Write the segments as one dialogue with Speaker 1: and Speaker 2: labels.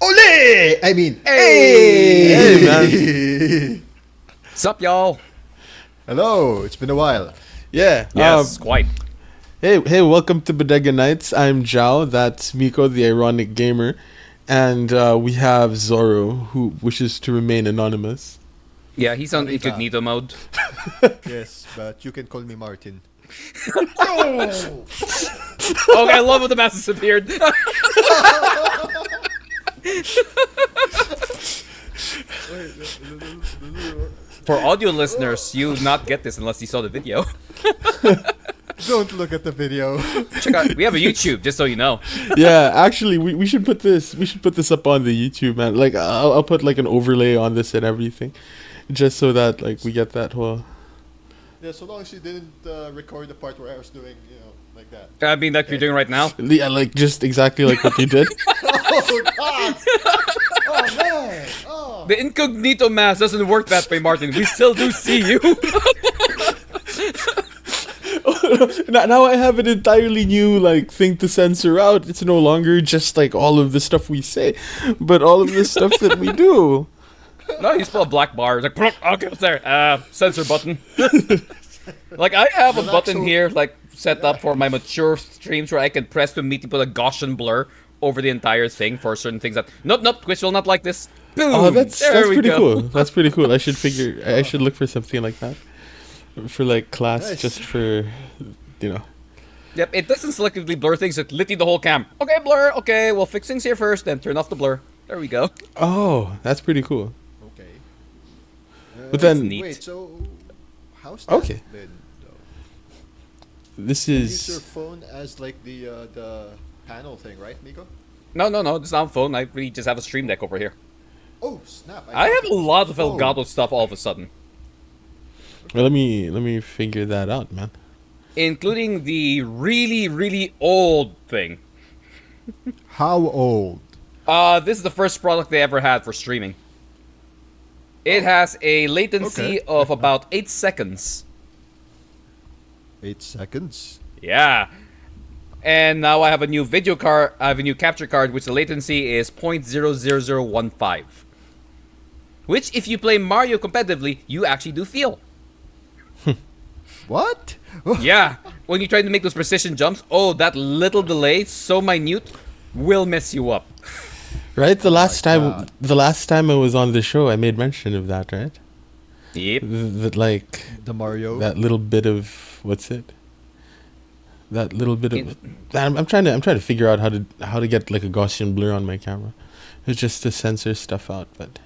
Speaker 1: Ole! I mean,
Speaker 2: Hey,
Speaker 1: man.
Speaker 3: Sup, y'all?
Speaker 1: Hello, it's been a while.
Speaker 2: Yeah.
Speaker 3: Yes, quite.
Speaker 2: Hey, welcome to Bodega Nights. I'm Zhao. That's Miko, the ironic gamer, and we have Zoro, who wishes to remain anonymous.
Speaker 3: Yeah, he's on
Speaker 1: Marita.
Speaker 3: incognito mode.
Speaker 1: Yes, but you can call me Martin.
Speaker 3: Oh, I love when the mask disappeared. For audio listeners, you would not get this unless you saw the video.
Speaker 1: Don't look at the video.
Speaker 3: Check out, we have a YouTube, just so you know.
Speaker 2: Yeah, actually, we should put this. We should put this up on the YouTube, man. Like, I'll put like an overlay on this and everything, just so that like we get that whole.
Speaker 1: Yeah, so long as you didn't record the part where I was doing, like that.
Speaker 3: I mean, like you're doing right now.
Speaker 2: Yeah, like just exactly like what you did.
Speaker 1: Oh, God! Oh, man! Oh!
Speaker 3: The incognito mask doesn't work that way, Martin. We still do see you.
Speaker 2: Now I have an entirely new like thing to censor out. It's no longer just like all of the stuff we say, but all of the stuff that we do.
Speaker 3: No, you spell a black bar. It's like, okay, it's there. Censor button. Like, I have a button here, like, set up for my mature streams where I can press to immediately put a Gaussian blur over the entire thing for certain things that... Nope, Twitch will not like this. Boom!
Speaker 2: Oh, that's
Speaker 3: There we
Speaker 2: pretty
Speaker 3: go.
Speaker 2: cool. That's pretty cool. I should look for something like that. For like class,
Speaker 1: Nice.
Speaker 2: just for, you know.
Speaker 3: Yep, it doesn't selectively blur things, it literally the whole cam. Okay, blur, okay, we'll fix things here first, then turn off the blur. There we go.
Speaker 2: Oh, that's pretty cool.
Speaker 1: Okay.
Speaker 2: But then
Speaker 3: neat.
Speaker 1: Wait, so how's that
Speaker 2: Okay.
Speaker 1: been, though?
Speaker 2: this
Speaker 1: Use your
Speaker 2: is
Speaker 1: phone as like the panel thing, right, Miko?
Speaker 3: No, it's not on phone, I really just have a stream deck over here.
Speaker 1: Oh, snap.
Speaker 3: I have a lot of
Speaker 1: phone.
Speaker 3: Elgato stuff all of a sudden.
Speaker 2: well, let me figure that out, man.
Speaker 3: Including the really, really old thing.
Speaker 1: How old?
Speaker 3: This is the first product they ever had for streaming. It has a latency
Speaker 1: Okay.
Speaker 3: of about 8 seconds.
Speaker 1: 8 seconds.
Speaker 3: Yeah. And now I have a new video card, I have a new capture card, which the latency is 0.00015. Which, if you play Mario competitively, you actually do feel.
Speaker 1: What?
Speaker 3: Yeah. When you try to make those precision jumps, oh, that little delay, so minute, will mess you up.
Speaker 2: Right, the last
Speaker 1: God.
Speaker 2: time I was on the show, I made mention of that, right?
Speaker 3: Yep.
Speaker 2: That like
Speaker 1: The Mario.
Speaker 2: that little bit of what's it? That little bit of I'm trying to figure out how to get like a Gaussian blur on my camera. It's just to censor stuff out, but.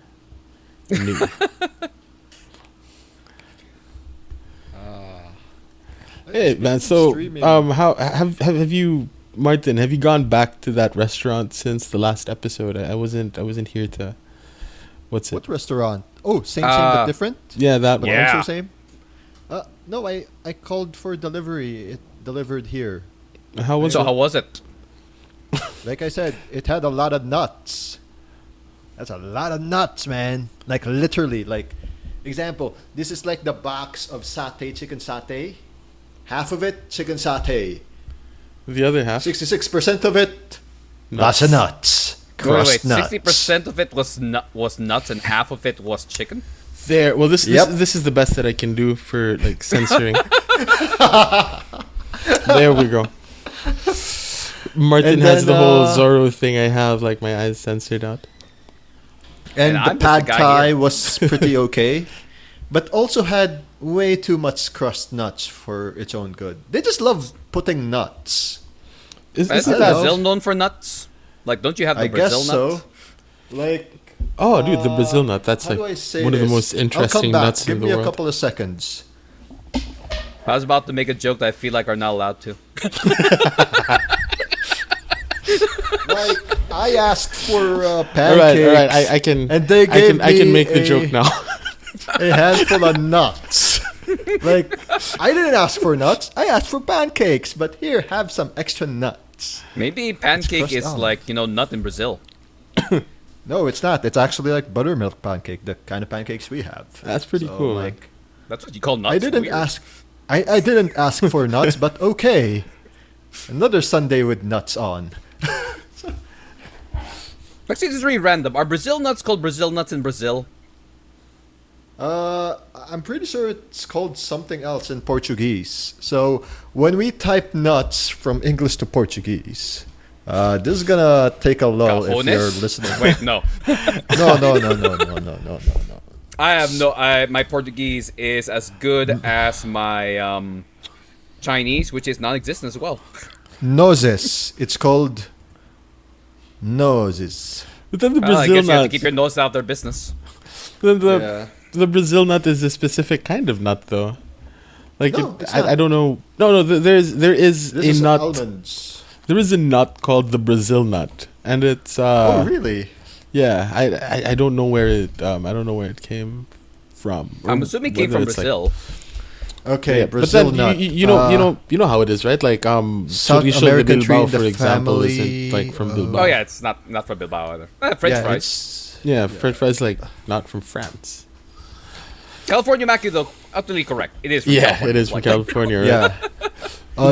Speaker 2: Hey man, so
Speaker 1: Streaming.
Speaker 2: how have you, Martin? Have you gone back to that restaurant since the last episode? I wasn't here to. What's it?
Speaker 1: What restaurant? Oh, same but different?
Speaker 2: Yeah, that
Speaker 1: But
Speaker 2: one.
Speaker 3: Yeah.
Speaker 1: also same? No, I called for delivery. It delivered here.
Speaker 2: How was
Speaker 3: So
Speaker 2: it?
Speaker 3: how was it?
Speaker 1: Like I said, it had a lot of nuts. That's a lot of nuts, man. Like literally, like example, this is like the box of satay, chicken satay. Half of it, chicken satay.
Speaker 2: The other half.
Speaker 1: 66% of it,
Speaker 2: Nuts.
Speaker 1: lots of nuts. Crushed nuts.
Speaker 3: 60% of it was nuts and half of it was chicken?
Speaker 2: There. Well,
Speaker 1: Yep.
Speaker 2: this is the best that I can do for like censoring. There we go. Martin
Speaker 1: And
Speaker 2: has
Speaker 1: then,
Speaker 2: the whole Zorro thing. I have like my eyes censored out.
Speaker 1: And
Speaker 3: And
Speaker 1: the
Speaker 3: I'm just the
Speaker 1: pad
Speaker 3: guy
Speaker 1: thai
Speaker 3: here.
Speaker 1: was pretty okay, but also had way too much crushed nuts for its own good. They just love putting nuts.
Speaker 3: Isn't
Speaker 2: Isn't
Speaker 1: I
Speaker 2: that?
Speaker 1: don't know.
Speaker 3: Brazil known for nuts? Like, don't you have the
Speaker 1: I guess
Speaker 3: Brazil nut?
Speaker 1: so. Like,
Speaker 2: Oh, dude, the Brazil nut. That's
Speaker 1: how do I
Speaker 2: like
Speaker 1: say
Speaker 2: one of the
Speaker 1: this?
Speaker 2: most
Speaker 1: I'll come
Speaker 2: interesting
Speaker 1: back.
Speaker 2: nuts
Speaker 1: Give
Speaker 2: in the
Speaker 1: me a
Speaker 2: world.
Speaker 1: couple of seconds.
Speaker 3: I was about to make a joke that I feel like are not allowed to.
Speaker 1: Like, I asked for
Speaker 2: All
Speaker 1: pancakes.
Speaker 2: right. I can.
Speaker 1: And they gave
Speaker 2: I can
Speaker 1: me
Speaker 2: make the
Speaker 1: a-
Speaker 2: joke now.
Speaker 1: a handful of nuts. Like, I didn't ask for nuts. I asked for pancakes. But here, have some extra nuts.
Speaker 3: Maybe pancake
Speaker 1: crushed
Speaker 3: is
Speaker 1: almond.
Speaker 3: like, nut in Brazil.
Speaker 1: No, it's not. It's actually like buttermilk pancake, the kind of pancakes we have.
Speaker 2: That's pretty
Speaker 1: So,
Speaker 2: cool, man.
Speaker 1: Like,
Speaker 3: That's what you call nuts.
Speaker 1: I didn't
Speaker 3: Weird.
Speaker 1: ask. I didn't ask for nuts, but okay. Another Sunday with nuts on.
Speaker 3: Actually, this is really random. Are Brazil nuts called Brazil nuts in Brazil?
Speaker 1: I'm pretty sure it's called something else in Portuguese. So when we type nuts from English to Portuguese, this is gonna take a lull if you're
Speaker 3: Cajones?
Speaker 1: listening.
Speaker 3: Wait, no.
Speaker 1: No.
Speaker 3: I have no. My Portuguese is as good as my Chinese, which is non-existent as well.
Speaker 1: Noses. It's called noses.
Speaker 2: But then the
Speaker 3: Well, I
Speaker 2: Brazil
Speaker 3: guess you have to
Speaker 2: nut.
Speaker 3: keep your nose out of their business.
Speaker 2: Then
Speaker 1: Yeah.
Speaker 2: the Brazil nut is a specific kind of nut, though. Like
Speaker 1: No, it's
Speaker 2: I
Speaker 1: not.
Speaker 2: don't know. No. There is
Speaker 1: This
Speaker 2: a
Speaker 1: is
Speaker 2: nut.
Speaker 1: almonds.
Speaker 2: There is a nut called the Brazil nut, and it's
Speaker 1: Oh, really?
Speaker 2: yeah. I don't know where it came from. or
Speaker 3: I'm assuming it came
Speaker 2: whether
Speaker 3: from
Speaker 2: it's like-
Speaker 3: Brazil.
Speaker 1: Okay,
Speaker 2: Yeah,
Speaker 1: Brazil
Speaker 2: but then
Speaker 1: nut.
Speaker 2: you know how it is, right? Like
Speaker 1: South
Speaker 2: Chorizo de
Speaker 1: American tree
Speaker 2: Bilbao,
Speaker 1: in the
Speaker 2: for example,
Speaker 1: family,
Speaker 2: isn't like from Bilbao.
Speaker 3: Oh yeah, it's not from Bilbao either. French
Speaker 1: yeah,
Speaker 3: fries.
Speaker 1: it's-
Speaker 2: Yeah, French fries like not from France.
Speaker 3: California Mac is utterly correct. It is. From
Speaker 2: Yeah,
Speaker 3: California.
Speaker 2: it is from
Speaker 3: Like-
Speaker 2: California, right?
Speaker 1: Yeah.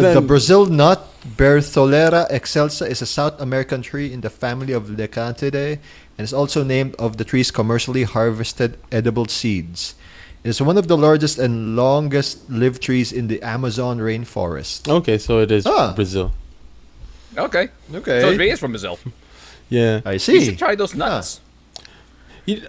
Speaker 2: Then-
Speaker 1: The Brazil nut, Bertholera excelsa, is a South American tree in the family of Lecantidae and is also named of the tree's commercially harvested edible seeds. It is one of the largest and longest lived trees in the Amazon rainforest.
Speaker 2: Okay, so it is
Speaker 1: Ah.
Speaker 2: Brazil.
Speaker 3: Okay.
Speaker 1: Okay.
Speaker 3: So it really is from Brazil.
Speaker 2: Yeah.
Speaker 1: I
Speaker 3: You
Speaker 1: see.
Speaker 3: should try those nuts.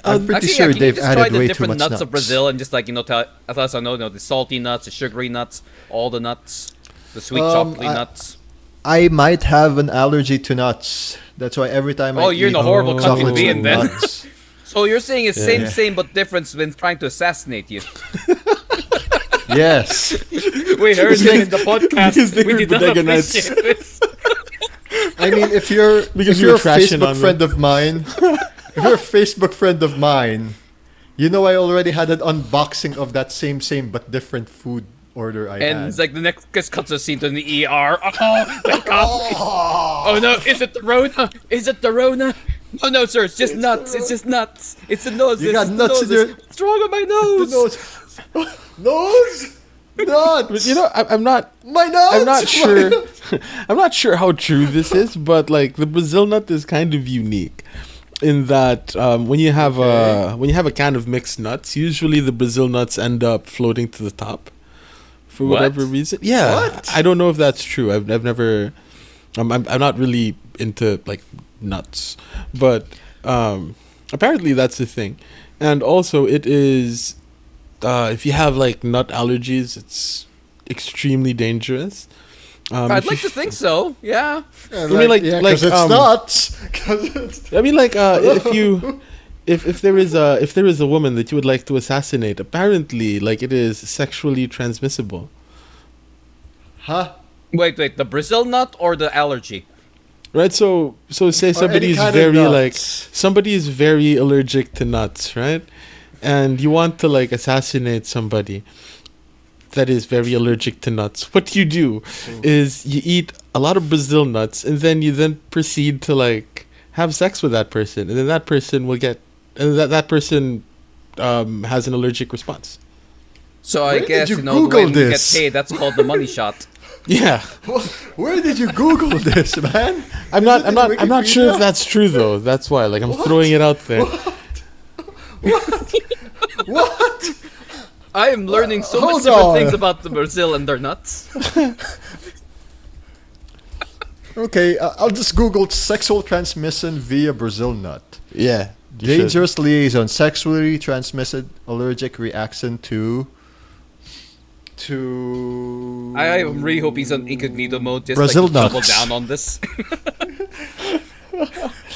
Speaker 1: I'm pretty
Speaker 3: Actually,
Speaker 1: sure
Speaker 3: can you
Speaker 1: they've
Speaker 3: just
Speaker 1: added
Speaker 3: try the
Speaker 1: way too
Speaker 3: different
Speaker 1: much
Speaker 3: nuts
Speaker 1: nuts.
Speaker 3: of Brazil and just tell us I know the salty nuts, the sugary nuts, all the nuts, the sweet chocolatey nuts.
Speaker 1: I might have an allergy to nuts. That's why every time I
Speaker 3: Oh, you're in
Speaker 1: eat
Speaker 3: a horrible country to
Speaker 1: chocolates
Speaker 3: be
Speaker 1: with
Speaker 3: in then.
Speaker 1: nuts.
Speaker 3: So you're saying it's
Speaker 1: Yeah.
Speaker 3: same but difference when trying to assassinate you.
Speaker 1: Yes.
Speaker 3: We heard it in the podcast.
Speaker 2: because they
Speaker 3: We
Speaker 2: were
Speaker 3: did not
Speaker 2: bodega nuts.
Speaker 3: appreciate this.
Speaker 1: I mean, if you're
Speaker 2: Because
Speaker 1: if
Speaker 2: you
Speaker 1: you're
Speaker 2: were
Speaker 1: a
Speaker 2: trashing
Speaker 1: Facebook
Speaker 2: on
Speaker 1: friend of mine, if you're a Facebook friend of mine, you know I already had an unboxing of that same but different food order I
Speaker 3: And
Speaker 1: had.
Speaker 3: it's like the next cuts a scene to the ER. Oh, wake up. Oh no, is it the Rona? Is it the Rona? Oh no, sir, it's just nuts. It's just nuts. It's the nose.
Speaker 1: You got
Speaker 3: it's
Speaker 1: nuts
Speaker 3: the
Speaker 1: in your-
Speaker 3: noses. What's wrong with my nose?
Speaker 1: Nose, nuts.
Speaker 2: But you know, I'm not.
Speaker 1: My nuts.
Speaker 2: I'm not
Speaker 1: My
Speaker 2: sure.
Speaker 1: nuts.
Speaker 2: I'm not sure how true this is, but like the Brazil nut is kind of unique in that when you have a can of mixed nuts, usually the Brazil nuts end up floating to the top for
Speaker 3: What?
Speaker 2: whatever reason. Yeah,
Speaker 1: What?
Speaker 2: I don't know if that's true. I've never. I'm not really into like nuts, but apparently that's the thing, and also it is. If you have like nut allergies, it's extremely dangerous.
Speaker 3: I'd
Speaker 2: if
Speaker 3: like
Speaker 2: you
Speaker 3: to think so. Yeah.
Speaker 1: Yeah,
Speaker 2: mean, like-
Speaker 1: yeah,
Speaker 2: like,
Speaker 1: 'cause it's nuts. 'Cause it's-
Speaker 2: I mean, like, if there is a woman that you would like to assassinate, apparently, like, it is sexually transmissible.
Speaker 1: Huh?
Speaker 3: Wait. The Brazil nut or the allergy?
Speaker 2: Right, so say somebody
Speaker 1: any
Speaker 2: is
Speaker 1: kind of
Speaker 2: very like
Speaker 1: nuts.
Speaker 2: somebody is very allergic to nuts, right? And you want to like assassinate somebody that is very allergic to nuts. What you do is you eat a lot of Brazil nuts and then you proceed to like have sex with that person, and then that person will get and that person has an allergic response.
Speaker 3: So
Speaker 1: Where
Speaker 3: I
Speaker 1: did
Speaker 3: guess
Speaker 1: you
Speaker 3: the way
Speaker 1: Google
Speaker 3: we
Speaker 1: this?
Speaker 3: get paid, that's called the money shot.
Speaker 2: Yeah.
Speaker 1: Where did you Google this, man?
Speaker 2: I'm
Speaker 1: Is it in
Speaker 2: not sure if
Speaker 1: Wikipedia?
Speaker 2: that's true though. That's why like I'm
Speaker 1: What?
Speaker 2: throwing it out there.
Speaker 1: What?
Speaker 3: I am learning so much
Speaker 1: Hold
Speaker 3: different
Speaker 1: on.
Speaker 3: things about the Brazil and their nuts.
Speaker 1: Okay, I'll just Google sexual transmission via Brazil nut.
Speaker 2: Yeah. you should.
Speaker 1: Dangerous liaison, sexually transmitted allergic reaction to.
Speaker 3: I am really hoping he's on incognito mode just
Speaker 1: Brazil
Speaker 3: like to double
Speaker 1: nuts.
Speaker 3: down on this.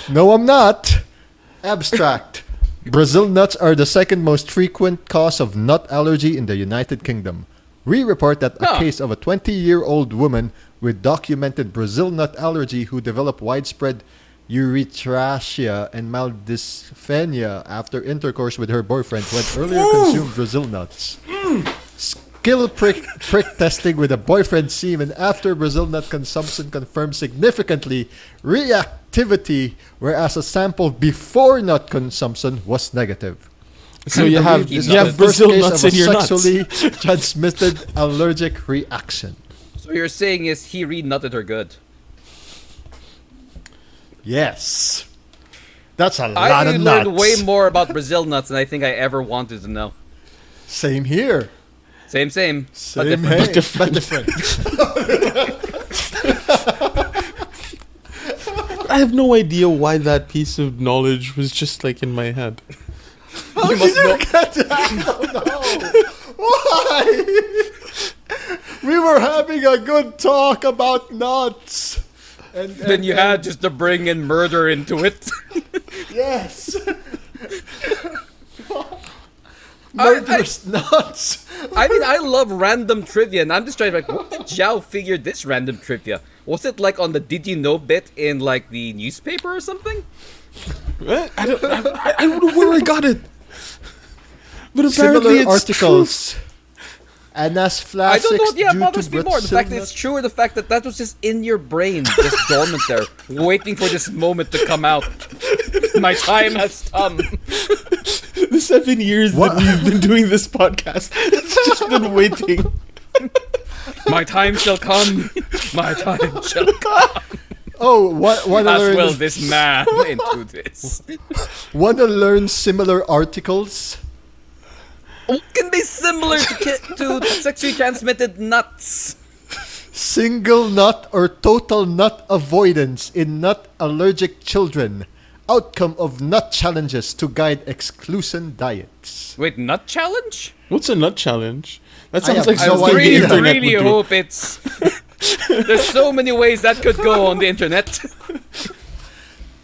Speaker 1: No, I'm not. Abstract. Brazil nuts are the second most frequent cause of nut allergy in the United Kingdom. We report that a
Speaker 3: Huh.
Speaker 1: case of a 20-year-old woman with documented Brazil nut allergy who developed widespread urethracia and mild dyspnea after intercourse with her boyfriend who had earlier consumed Brazil nuts. Skill prick testing with a boyfriend semen after Brazil nut consumption confirmed significantly reactivity, whereas a sample before nut consumption was negative.
Speaker 2: So you have
Speaker 3: This is
Speaker 2: you have
Speaker 3: the
Speaker 1: first
Speaker 2: Brazil
Speaker 1: case
Speaker 2: nuts
Speaker 1: of
Speaker 2: in
Speaker 1: a
Speaker 2: your nuts.
Speaker 1: sexually transmitted allergic reaction.
Speaker 3: So you're saying is he re-nutted her good?
Speaker 1: Yes. That's a lot
Speaker 3: I
Speaker 1: of
Speaker 3: learned
Speaker 1: nuts.
Speaker 3: way more about Brazil nuts than I think I ever wanted to know.
Speaker 1: Same here.
Speaker 3: Same. But
Speaker 1: Same
Speaker 3: different.
Speaker 1: here. But different.
Speaker 2: I have no idea why that piece of knowledge was just like in my head.
Speaker 3: You must know.
Speaker 1: I don't know. Why? We were having a good talk about nuts. And
Speaker 3: Then you had just to bring in murder into it.
Speaker 1: Yes. Murderous nuts.
Speaker 3: I mean, I love random trivia, and I'm just trying to like, what did Zhao figure this random trivia? Was it like on the Did You Know bit in like the newspaper or something?
Speaker 2: What? I don't know where I got it. But apparently
Speaker 1: Similar
Speaker 2: it's
Speaker 1: articles. Anas
Speaker 3: I
Speaker 1: Flask
Speaker 3: don't know. Yeah,
Speaker 1: due
Speaker 3: bothers
Speaker 1: to
Speaker 3: me more. The fact that
Speaker 1: Brazil
Speaker 3: it's true, or the fact that that was just in your brain, just dormant there, waiting for this moment to come out. My time has come.
Speaker 2: the 7 years
Speaker 1: What?
Speaker 2: that we've been doing this podcast. It's just been waiting.
Speaker 3: My time shall come. My time shall come.
Speaker 1: Oh, want to
Speaker 3: As will
Speaker 1: learn?
Speaker 3: this man into this.
Speaker 1: Want to learn similar articles?
Speaker 3: What can be similar to sexually transmitted nuts?
Speaker 1: Single nut or total nut avoidance in nut allergic children. Outcome of nut challenges to guide exclusion diets.
Speaker 3: Wait, nut challenge?
Speaker 2: What's a nut challenge? That
Speaker 1: I
Speaker 2: sounds
Speaker 1: have
Speaker 2: like
Speaker 1: no
Speaker 2: something the
Speaker 1: idea.
Speaker 2: internet
Speaker 3: really
Speaker 2: would do.
Speaker 3: hope it's. There's so many ways that could go on the internet.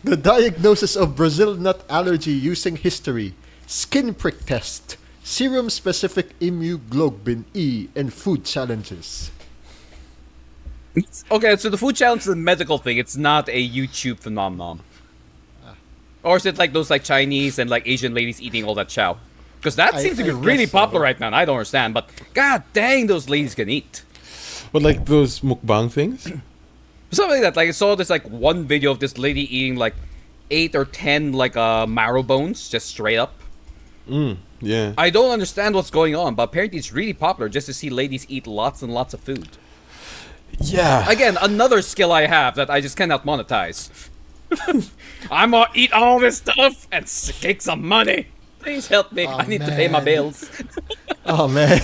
Speaker 1: The diagnosis of Brazil nut allergy using history, skin prick test, serum specific immunoglobulin E, and food challenges.
Speaker 3: Okay, so the food challenge is a medical thing. It's not a YouTube phenomenon. Or is it like those like Chinese and like Asian ladies eating all that chow? Because that seems to be
Speaker 1: I
Speaker 3: really
Speaker 1: guess so.
Speaker 3: popular right now, and I don't understand. But god dang, those ladies can eat.
Speaker 2: But like those mukbang things?
Speaker 3: Something like that. Like I saw this like one video of this lady eating like 8 or 10 like marrow bones just straight up.
Speaker 2: Yeah.
Speaker 3: I don't understand what's going on, but apparently it's really popular just to see ladies eat lots and lots of food.
Speaker 2: Yeah.
Speaker 3: Again, another skill I have that I just cannot monetize. I'm gonna eat all this stuff and kick some money. Please help me. I need to pay my
Speaker 1: man.
Speaker 3: bills.
Speaker 1: Oh man,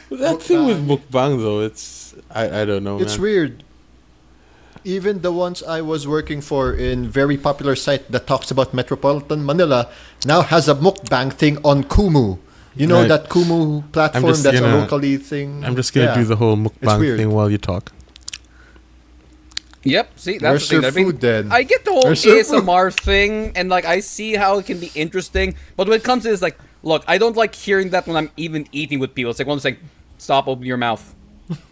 Speaker 2: That thing with mukbang though, it's I don't know.
Speaker 1: it's
Speaker 2: man.
Speaker 1: weird. Even the ones I was working for in very popular site that talks about Metropolitan Manila now has a mukbang thing on Kumu. You know
Speaker 2: Right.
Speaker 1: that Kumu platform
Speaker 2: just
Speaker 1: that's a
Speaker 2: gonna-
Speaker 1: locally thing.
Speaker 2: I'm just gonna
Speaker 1: Yeah.
Speaker 2: do the whole mukbang
Speaker 1: weird.
Speaker 2: thing while you talk.
Speaker 3: Yep, see, that's
Speaker 1: Where's
Speaker 3: the thing.
Speaker 1: your
Speaker 3: I mean,
Speaker 1: food then?
Speaker 3: I get the whole
Speaker 1: Where's your
Speaker 3: ASMR thing, and like I see how it can be interesting, but when it comes to this, like, look, I don't like hearing that when I'm even eating with people. It's like one saying, "Stop, open your mouth,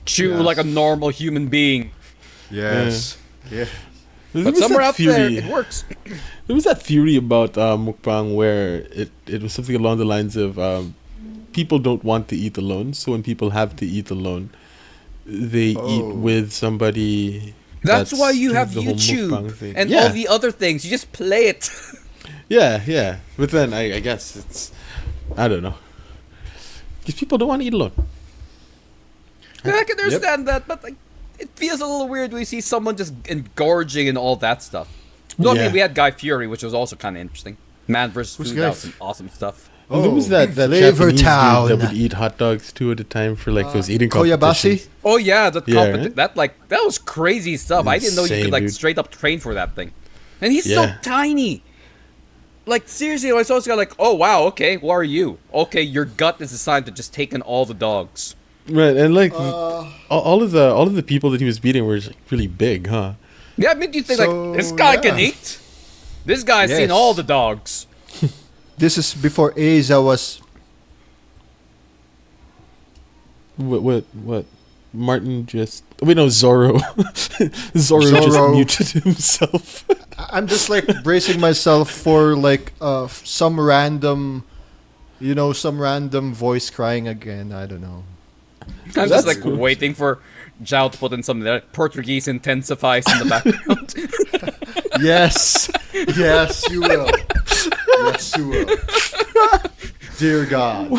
Speaker 3: chew
Speaker 1: Yes.
Speaker 3: like a normal human being."
Speaker 1: Yes. Yeah.
Speaker 2: There
Speaker 3: But
Speaker 2: was
Speaker 3: somewhere
Speaker 2: that
Speaker 3: out there,
Speaker 2: theory-
Speaker 3: it works.
Speaker 2: There was that theory about mukbang where it was something along the lines of people don't want to eat alone, so when people have to eat alone, they eat
Speaker 1: Oh.
Speaker 2: with somebody.
Speaker 3: That's why you
Speaker 2: doing
Speaker 3: have
Speaker 2: the whole mukbang
Speaker 3: YouTube
Speaker 2: thing.
Speaker 3: and
Speaker 2: yeah.
Speaker 3: all the other things. You just play it.
Speaker 2: Yeah. But then I guess it's I don't know. Because people don't want to eat alone.
Speaker 3: I can understand that, but like, it feels a little weird when you see someone just engorging in all that stuff. No, I
Speaker 2: Yeah.
Speaker 3: mean, we had Guy Fury, which was also kind of interesting. Man versus
Speaker 1: Who's
Speaker 3: Food,
Speaker 1: Guy
Speaker 3: that was some awesome stuff.
Speaker 2: And there was that
Speaker 1: Flavor
Speaker 2: Japanese dude
Speaker 1: Town.
Speaker 2: that would eat hot dogs 2 at a time for like those eating competitions.
Speaker 1: Koyabashi?
Speaker 3: Oh yeah,
Speaker 2: Yeah, right?
Speaker 3: that was crazy stuff. I didn't know you
Speaker 2: Insane,
Speaker 3: could like
Speaker 2: dude.
Speaker 3: straight up train for that thing. And he's so
Speaker 2: Yeah.
Speaker 3: tiny. Like seriously, I saw this guy like, oh wow, okay, who are you? Okay, your gut is assigned to just take in all the dogs.
Speaker 2: Right, and like all of the people that he was beating were like, really big, huh?
Speaker 3: Yeah, I mean, you think
Speaker 1: So,
Speaker 3: like this guy can
Speaker 1: yeah.
Speaker 3: eat? This guy's
Speaker 1: Yes.
Speaker 3: seen all the dogs.
Speaker 1: This is before Aza was.
Speaker 2: What? Martin just wait no Zorro. Zorro just
Speaker 1: Zorro.
Speaker 2: muted himself.
Speaker 1: I'm just like bracing myself for like some random, some random voice crying again. I don't know.
Speaker 3: I'm
Speaker 2: That's
Speaker 3: just like
Speaker 2: good.
Speaker 3: waiting for Zhao to put in some like, Portuguese intensifies in the background.
Speaker 1: Yes, yes, you will. Yes, you will. Dear God.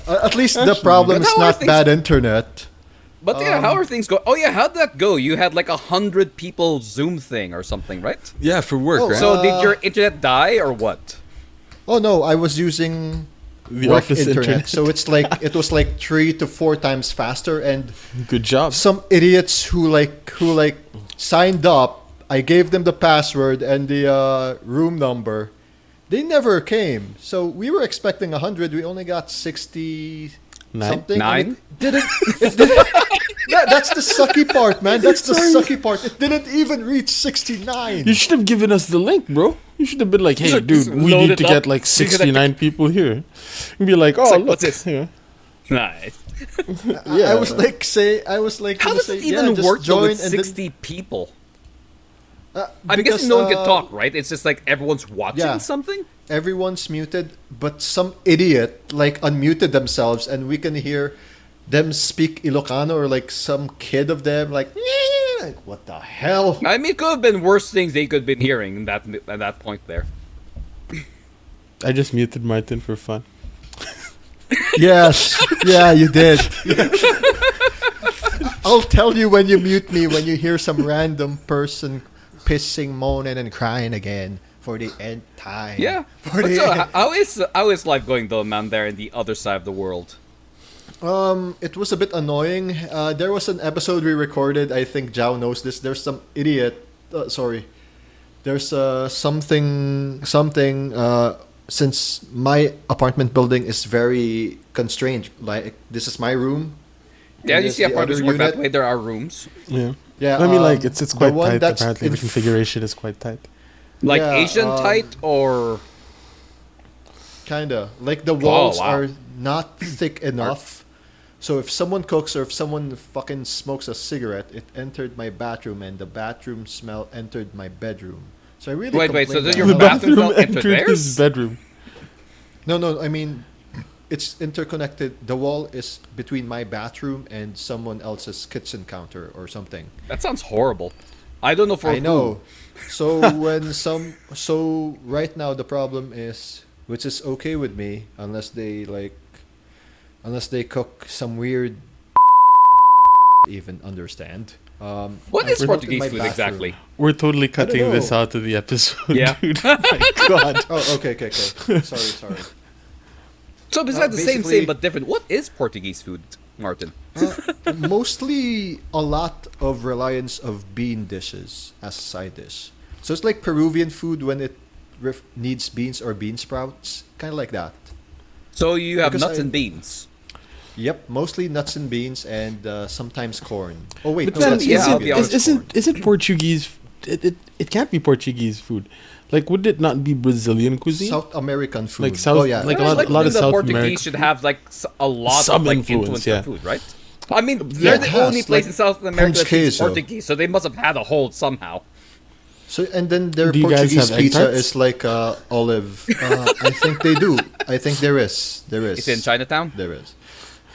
Speaker 1: At least the problem
Speaker 3: But
Speaker 1: is
Speaker 3: how are
Speaker 1: not
Speaker 3: things-
Speaker 1: bad internet.
Speaker 3: But yeah, how are things going? Oh yeah, how'd that go? You had like 100 people Zoom thing or something, right?
Speaker 2: Yeah, for work,
Speaker 1: Oh,
Speaker 2: right?
Speaker 3: So did your internet die or what?
Speaker 1: Oh no, I was using
Speaker 2: The
Speaker 1: work
Speaker 2: office internet.
Speaker 1: So it was like 3 to 4 times faster, and
Speaker 2: Good job.
Speaker 1: some idiots who signed up. I gave them the password and the room number. They never came. So we were expecting 100. We only got 60 something.
Speaker 3: Nine?
Speaker 1: It didn't. Yeah, that's the sucky part, man. That's the sucky part. It didn't even reach 69.
Speaker 2: You should have given us the link, bro. You should have been like, hey,
Speaker 3: Just
Speaker 2: dude, we
Speaker 3: load
Speaker 2: need
Speaker 3: it
Speaker 2: to
Speaker 3: up.
Speaker 2: get like
Speaker 3: You could,
Speaker 2: 69 people here. And be like, oh,
Speaker 3: like,
Speaker 2: look.
Speaker 3: what's this?
Speaker 2: Yeah.
Speaker 3: Nice.
Speaker 1: I was like,
Speaker 3: How
Speaker 1: gonna
Speaker 3: does
Speaker 1: say,
Speaker 3: it even
Speaker 1: just
Speaker 3: work though
Speaker 1: join
Speaker 3: with
Speaker 1: and then-
Speaker 3: 60 people? I'm
Speaker 1: because,
Speaker 3: guessing no one can talk, right? It's just like everyone's watching
Speaker 1: yeah.
Speaker 3: something?
Speaker 1: Everyone's muted, but some idiot like unmuted themselves, and we can hear them speak Ilocano, or like some kid of them like, like what the hell?
Speaker 3: I mean, it could have been worse things they could have been hearing in at that point there.
Speaker 2: I just muted Martin for fun.
Speaker 1: Yes, yeah, you did. I'll tell you when you mute me when you hear some random person pissing, moaning, and crying again for the nth time.
Speaker 3: Yeah.
Speaker 1: For
Speaker 3: But
Speaker 1: the
Speaker 3: so, how is life going though, man, there in the other side of the world?
Speaker 1: It was a bit annoying. There was an episode we recorded. I think Jao knows this. There's some idiot. Sorry. There's something. Since my apartment building is very constrained. Like this is my room.
Speaker 3: Yeah,
Speaker 1: and
Speaker 3: you
Speaker 1: there's
Speaker 3: see
Speaker 1: the
Speaker 3: apartments
Speaker 1: other
Speaker 3: work that
Speaker 1: unit.
Speaker 3: way. There are rooms.
Speaker 2: Yeah.
Speaker 1: Yeah.
Speaker 2: I mean, like, it's
Speaker 1: the
Speaker 2: quite
Speaker 1: one
Speaker 2: tight,
Speaker 1: that's
Speaker 2: apparently. The
Speaker 1: in
Speaker 2: configuration is quite tight.
Speaker 3: Like
Speaker 1: Yeah,
Speaker 3: Asian tight or...
Speaker 1: Kinda. Like the walls
Speaker 3: wow.
Speaker 1: are not thick enough. So if someone cooks or if someone fucking smokes a cigarette, it entered my bathroom, and the bathroom smell entered my bedroom. So I really
Speaker 3: Wait, so
Speaker 1: complained
Speaker 3: does
Speaker 1: about
Speaker 3: your
Speaker 2: The
Speaker 1: that.
Speaker 3: bathroom
Speaker 2: bathroom
Speaker 3: not enter
Speaker 2: entered his
Speaker 3: theirs?
Speaker 2: bedroom.
Speaker 1: No, I mean, it's interconnected. The wall is between my bathroom and someone else's kitchen counter or something.
Speaker 3: That sounds horrible. I don't know for
Speaker 1: I
Speaker 3: who.
Speaker 1: know. So so right now the problem is, which is okay with me, unless they cook some weird even understand.
Speaker 3: What is
Speaker 1: I smoked in
Speaker 3: Portuguese
Speaker 1: my
Speaker 3: food
Speaker 1: bathroom.
Speaker 3: exactly?
Speaker 2: We're totally cutting
Speaker 1: know.
Speaker 2: this out of the episode,
Speaker 3: Yeah.
Speaker 2: dude. My God.
Speaker 1: Oh, okay. Sorry.
Speaker 3: So besides the same
Speaker 1: basically-
Speaker 3: but different, what is Portuguese food, Martin?
Speaker 1: Mostly a lot of reliance of bean dishes as a side dish. So it's like Peruvian food when it needs beans or bean sprouts, kind of like that.
Speaker 3: So you have
Speaker 1: Because
Speaker 3: nuts and beans.
Speaker 1: Yep, mostly nuts and beans and sometimes corn. Oh wait,
Speaker 2: But
Speaker 1: no,
Speaker 2: then,
Speaker 1: that's
Speaker 3: yeah,
Speaker 2: is
Speaker 3: I'll
Speaker 2: it,
Speaker 3: be
Speaker 1: Peruvian.
Speaker 3: honest.
Speaker 2: isn't Portuguese... It can't be Portuguese food. Like, would it not be Brazilian cuisine?
Speaker 1: South American food.
Speaker 2: Like South-
Speaker 1: oh yeah,
Speaker 2: like a
Speaker 3: I
Speaker 2: lot-
Speaker 3: like
Speaker 2: a lot
Speaker 3: to
Speaker 2: of
Speaker 3: think that
Speaker 2: South
Speaker 3: Portuguese
Speaker 2: America-
Speaker 3: should have like a lot
Speaker 2: Some
Speaker 3: of like
Speaker 2: influence,
Speaker 3: influence
Speaker 2: yeah.
Speaker 3: on food, right? I mean,
Speaker 1: Yeah,
Speaker 3: they're
Speaker 1: it
Speaker 3: the
Speaker 1: has,
Speaker 3: only place
Speaker 1: like
Speaker 3: in South America that speaks
Speaker 1: queso.
Speaker 3: Portuguese, so they must have had a hold somehow.
Speaker 1: So and then their
Speaker 2: Do you guys
Speaker 1: Portuguese
Speaker 2: have egg
Speaker 1: pizza
Speaker 2: tarts?
Speaker 1: is like olive. I think they do. I think there is. There is.
Speaker 3: It's in Chinatown.
Speaker 1: There is.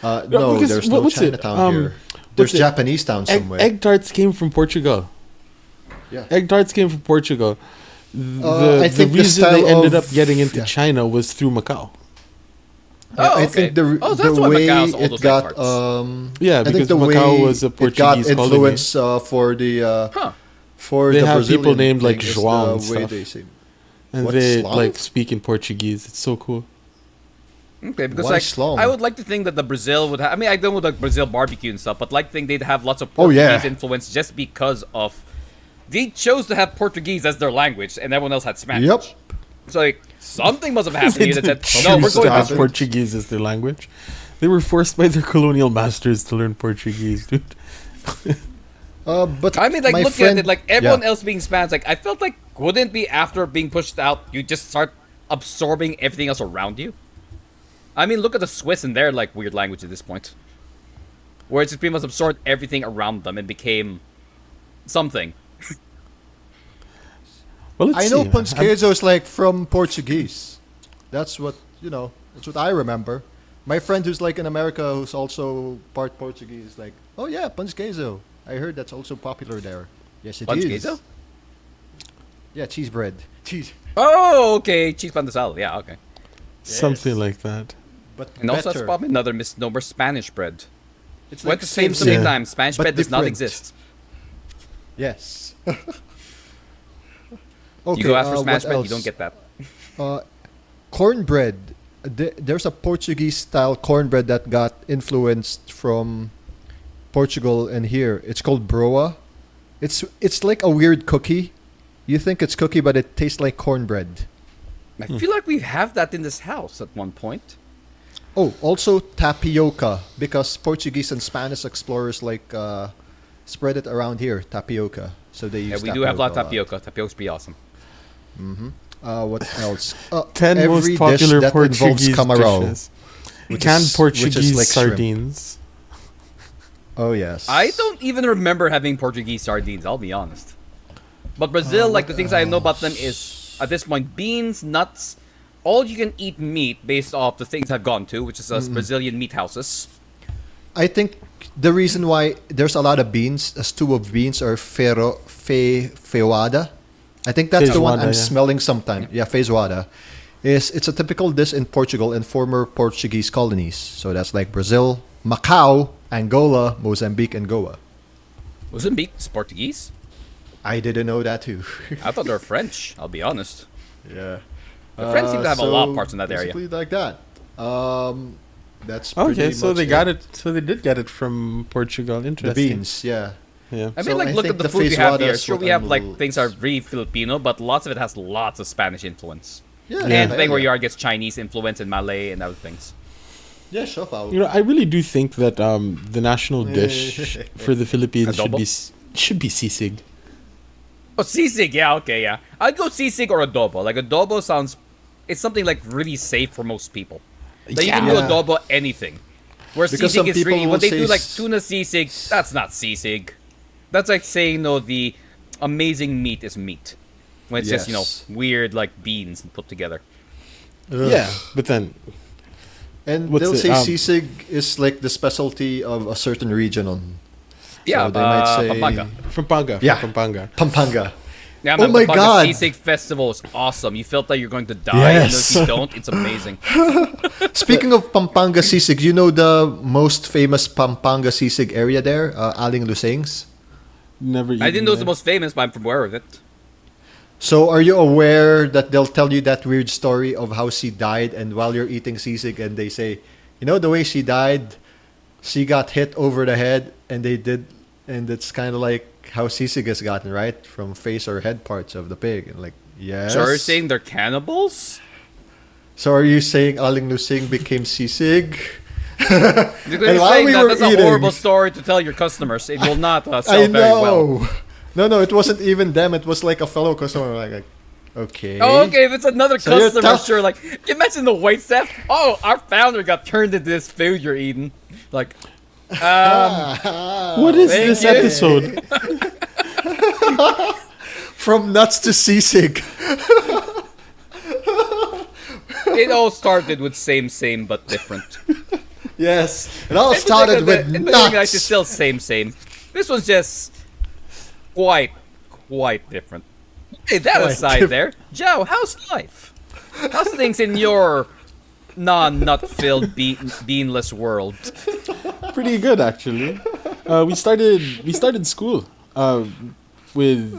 Speaker 1: No,
Speaker 2: because
Speaker 1: there's no
Speaker 2: what's it?
Speaker 1: Chinatown here.
Speaker 2: what's
Speaker 1: There's
Speaker 2: it?
Speaker 1: Japanese town somewhere.
Speaker 2: Egg tarts came from Portugal.
Speaker 1: Yeah.
Speaker 2: Egg tarts came from Portugal.
Speaker 1: I
Speaker 2: The
Speaker 1: think the
Speaker 2: reason they
Speaker 1: style
Speaker 2: ended
Speaker 1: of-
Speaker 2: up getting into
Speaker 1: yeah.
Speaker 2: China was through Macau.
Speaker 3: Oh,
Speaker 1: I
Speaker 3: okay.
Speaker 1: think the
Speaker 3: Oh, that's
Speaker 1: the
Speaker 3: why
Speaker 1: way
Speaker 3: Macau's all
Speaker 1: it
Speaker 3: those egg
Speaker 1: got
Speaker 3: tarts.
Speaker 2: Yeah,
Speaker 1: I think
Speaker 2: because
Speaker 1: the
Speaker 2: Macau
Speaker 1: way
Speaker 2: was a
Speaker 1: it got
Speaker 2: Portuguese colony.
Speaker 1: influence for the
Speaker 3: Huh.
Speaker 1: for
Speaker 2: They
Speaker 1: the
Speaker 2: have
Speaker 1: Brazilian
Speaker 2: people named like
Speaker 1: thing is
Speaker 2: João and
Speaker 1: the way
Speaker 2: stuff.
Speaker 1: they say.
Speaker 2: And
Speaker 1: What,
Speaker 2: they
Speaker 1: Slav?
Speaker 2: like speak in Portuguese. It's so cool.
Speaker 3: Okay, because
Speaker 1: Why
Speaker 3: like
Speaker 1: Slum?
Speaker 3: I would like to think that the Brazil would have. I mean, I don't know like Brazil barbecue and stuff, but like think they'd have lots of
Speaker 1: Oh,
Speaker 3: Portuguese
Speaker 1: yeah.
Speaker 3: influence just because of they chose to have Portuguese as their language, and everyone else had Spanish.
Speaker 1: Yep.
Speaker 3: So like something must have happened
Speaker 2: They
Speaker 3: here that
Speaker 2: didn't
Speaker 3: said, "No, we're
Speaker 2: choose to
Speaker 3: going
Speaker 2: have
Speaker 1: to-
Speaker 2: Portuguese as their language. They were forced by their colonial masters to learn Portuguese, dude.
Speaker 1: But
Speaker 3: I mean, like
Speaker 1: my
Speaker 3: looking
Speaker 1: friend,
Speaker 3: at it, like everyone
Speaker 1: yeah.
Speaker 3: else being Spanish, like I felt like wouldn't it be after being pushed out, you just start absorbing everything else around you. I mean, look at the Swiss and their like weird language at this point, where it just pretty much absorbed everything around them and became something.
Speaker 2: Well, let's
Speaker 1: I know
Speaker 2: see, man.
Speaker 1: Pansquezo is like from Portuguese. That's what That's what I remember. My friend who's like in America, who's also part Portuguese, is like, oh yeah, Pansquezo. I heard that's also popular there. Yes, it is.
Speaker 3: Pansquezo?
Speaker 1: Yeah, cheese bread. Cheese,
Speaker 3: Oh, okay, cheese pan de sal. Yeah, okay.
Speaker 2: Something
Speaker 1: Yes.
Speaker 2: like that.
Speaker 1: but
Speaker 3: And also that's
Speaker 1: better.
Speaker 3: probably another misnomer: Spanish bread.
Speaker 1: It's
Speaker 3: Went
Speaker 1: like
Speaker 3: to Spain so many
Speaker 2: Yeah.
Speaker 3: times. Spanish
Speaker 1: but
Speaker 3: bread does not
Speaker 1: different.
Speaker 3: exist.
Speaker 1: Yes.
Speaker 3: You go ask for
Speaker 1: what
Speaker 3: Spanish bread, you
Speaker 1: else?
Speaker 3: don't get that.
Speaker 1: Cornbread. There's a Portuguese style cornbread that got influenced from Portugal and here. It's called broa. It's like a weird cookie. You think it's cookie, but it tastes like cornbread.
Speaker 3: I feel like we have that in this house at one point.
Speaker 1: Oh, also tapioca, because Portuguese and Spanish explorers spread it around here. Tapioca, so they use.
Speaker 3: Yeah, we do have a lot of tapioca. Tapioca's pretty awesome.
Speaker 1: What else?
Speaker 2: 10
Speaker 1: every
Speaker 2: most
Speaker 1: dish
Speaker 2: popular
Speaker 1: that involves
Speaker 2: Portuguese
Speaker 1: camarão,
Speaker 2: dishes.
Speaker 1: which
Speaker 2: Canned
Speaker 1: is
Speaker 2: Portuguese
Speaker 1: like shrimp.
Speaker 2: sardines.
Speaker 1: Oh yes.
Speaker 3: I don't even remember having Portuguese sardines, I'll be honest. But Brazil, like the things I know about them is, at this point, beans, nuts, all you can eat meat based off the things I've gone to, which is Brazilian meat houses.
Speaker 1: I think the reason why there's a lot of beans, a stew of beans, or feijoada. I think that's the one
Speaker 2: Feijoada,
Speaker 1: I'm
Speaker 2: yeah.
Speaker 1: smelling sometime. Yeah, feijoada. It's a typical dish in Portugal and former Portuguese colonies. So that's like Brazil, Macau, Angola, Mozambique, and Goa.
Speaker 3: Mozambique is Portuguese?
Speaker 1: I didn't know that too.
Speaker 3: I thought they were French, I'll be honest.
Speaker 1: Yeah.
Speaker 3: The French seem to have a lot of parts in that area.
Speaker 1: Basically like that. That's pretty
Speaker 2: Okay, so
Speaker 1: much
Speaker 2: they got it. So they did get it from Portugal.
Speaker 1: The
Speaker 2: Interesting.
Speaker 1: beans, yeah.
Speaker 2: Yeah.
Speaker 3: I
Speaker 1: So
Speaker 3: mean, like,
Speaker 1: I
Speaker 3: look
Speaker 1: think
Speaker 3: at the
Speaker 1: the
Speaker 3: food we have
Speaker 1: feijoada
Speaker 3: here.
Speaker 1: is
Speaker 3: Sure,
Speaker 1: what
Speaker 3: we have,
Speaker 1: I'm
Speaker 3: like,
Speaker 1: a little
Speaker 3: things are really Filipino, but lots of it has lots of Spanish influence.
Speaker 1: Yeah,
Speaker 3: And
Speaker 1: yeah,
Speaker 3: thing where
Speaker 1: yeah.
Speaker 3: you are gets Chinese influence and Malay and other things.
Speaker 1: Yeah, sure, Pao.
Speaker 2: You know, I really do think that the national dish for the Philippines
Speaker 3: Adobo?
Speaker 2: should be sisig.
Speaker 3: Oh, sisig, yeah, okay, yeah. I'd go sisig or adobo. Like, adobo sounds... It's something, like, really safe for most people. Like, you can do
Speaker 1: Yeah.
Speaker 3: adobo anything. Where
Speaker 1: Because some
Speaker 3: sisig is
Speaker 1: people
Speaker 3: really...
Speaker 1: will
Speaker 3: When they
Speaker 1: say
Speaker 3: do, like,
Speaker 1: s-
Speaker 3: tuna sisig, that's not sisig. That's like saying, no, the amazing meat is meat. When it's just,
Speaker 1: Yes.
Speaker 3: weird, like, beans put together.
Speaker 1: Ugh.
Speaker 2: Yeah, but then
Speaker 1: And
Speaker 2: What's
Speaker 1: they'll
Speaker 2: it,
Speaker 1: say
Speaker 2: um,
Speaker 1: sisig is like the specialty of a certain region on
Speaker 3: Yeah,
Speaker 1: they might say-
Speaker 3: Pampanga.
Speaker 2: from Panga,
Speaker 1: Yeah.
Speaker 2: from Pampanga.
Speaker 1: Pampanga.
Speaker 3: Yeah,
Speaker 1: Oh
Speaker 3: man,
Speaker 1: my
Speaker 3: the
Speaker 1: God.
Speaker 3: Sisig Festival is awesome. You felt like you're going to die, and if
Speaker 1: Yes.
Speaker 3: you don't, it's amazing.
Speaker 1: Speaking of Pampanga sisig, you know the most famous Pampanga sisig area there, Aling Lusing's?
Speaker 2: Never.
Speaker 3: I didn't know it was the most famous, but I'm aware of it.
Speaker 1: So are you aware that they'll tell you that weird story of how she died, and while you're eating sisig and they say, you know, the way she died, she got hit over the head, and it's kind of like how sisig is gotten, right? From face or head parts of the pig. And like, yes.
Speaker 3: So are you saying they're cannibals?
Speaker 1: So are you saying Aling Lusing became sisig?
Speaker 3: You're
Speaker 1: And while
Speaker 3: saying
Speaker 1: we
Speaker 3: that
Speaker 1: were
Speaker 3: that's a
Speaker 1: eating-
Speaker 3: horrible story to tell your customers. It will not
Speaker 1: I
Speaker 3: sell very well.
Speaker 1: know. No, it wasn't even them. It was like a fellow customer. Like okay.
Speaker 3: Oh, okay, if it's another
Speaker 1: So you're
Speaker 3: customer,
Speaker 1: tell-
Speaker 3: sure. Like, can you imagine the wait staff? Oh, our founder got turned into this food you're eating. Like,
Speaker 2: What is
Speaker 3: Thank
Speaker 2: this
Speaker 3: you.
Speaker 2: episode?
Speaker 1: From nuts to sisig.
Speaker 3: it all started with same, but different.
Speaker 1: Yes. It all started with
Speaker 3: Guys,
Speaker 1: nuts.
Speaker 3: it's still same. This one's just quite different. Hey, that
Speaker 1: Quite
Speaker 3: aside
Speaker 1: different.
Speaker 3: there, Joe, how's life? How's things in your non-nut-filled beanless world?
Speaker 2: Pretty good, actually. We started school with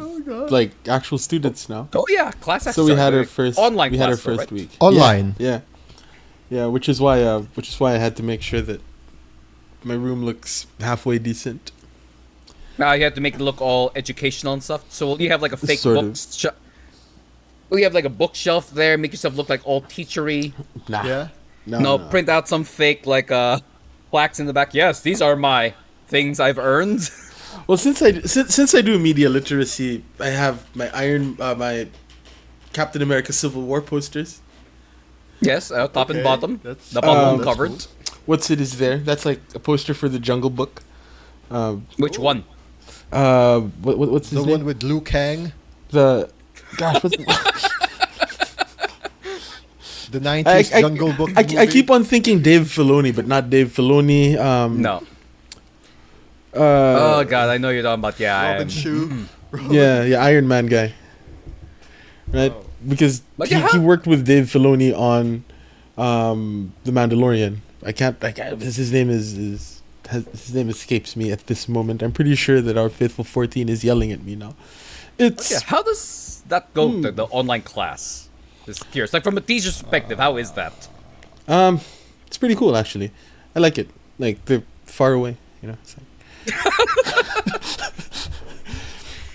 Speaker 2: like actual students now.
Speaker 3: Oh yeah, class.
Speaker 2: So we had our
Speaker 3: started.
Speaker 2: first
Speaker 3: online.
Speaker 2: We had our
Speaker 3: class, though,
Speaker 2: first
Speaker 3: right?
Speaker 2: week
Speaker 1: Online?
Speaker 2: Yeah, which is why I had to make sure that my room looks halfway decent.
Speaker 3: Now you have to make it look all educational and stuff. So you have like a fake
Speaker 2: Sort
Speaker 3: book.
Speaker 2: of.
Speaker 3: You have like a bookshelf there. Make yourself look like all teachery.
Speaker 2: Nah.
Speaker 1: Yeah.
Speaker 3: No, print out some fake like plaques in the back. Yes, these are my things I've earned.
Speaker 2: Well, since I do media literacy, I have my Captain America Civil War posters.
Speaker 3: Yes, top and
Speaker 1: Okay,
Speaker 3: bottom.
Speaker 1: that's-
Speaker 3: The bottom
Speaker 1: that's
Speaker 3: covered.
Speaker 1: cool.
Speaker 2: What's it is there? That's like a poster for the Jungle Book.
Speaker 3: Which one?
Speaker 2: What's his
Speaker 1: The
Speaker 2: name?
Speaker 1: one with Liu Kang,
Speaker 2: The gosh, what's
Speaker 1: the 90s
Speaker 2: I-
Speaker 1: Jungle Book.
Speaker 2: I
Speaker 1: movie.
Speaker 2: keep on thinking Dave Filoni, but not Dave Filoni.
Speaker 3: No.
Speaker 2: Uh,
Speaker 3: Oh god, I know you're talking about. Yeah,
Speaker 1: Robin Shue.
Speaker 2: yeah, Iron Man guy. Right? Because
Speaker 3: But
Speaker 2: he,
Speaker 3: yeah.
Speaker 2: he worked with Dave Filoni on The Mandalorian. His name is his name escapes me at this moment. I'm pretty sure that our faithful 14 is yelling at me now. It's
Speaker 3: Yeah, how does that go to the online class? Just curious. Like from a teacher's perspective, how is that?
Speaker 2: it's pretty cool actually. I like it. Like they're far away, you know. It's like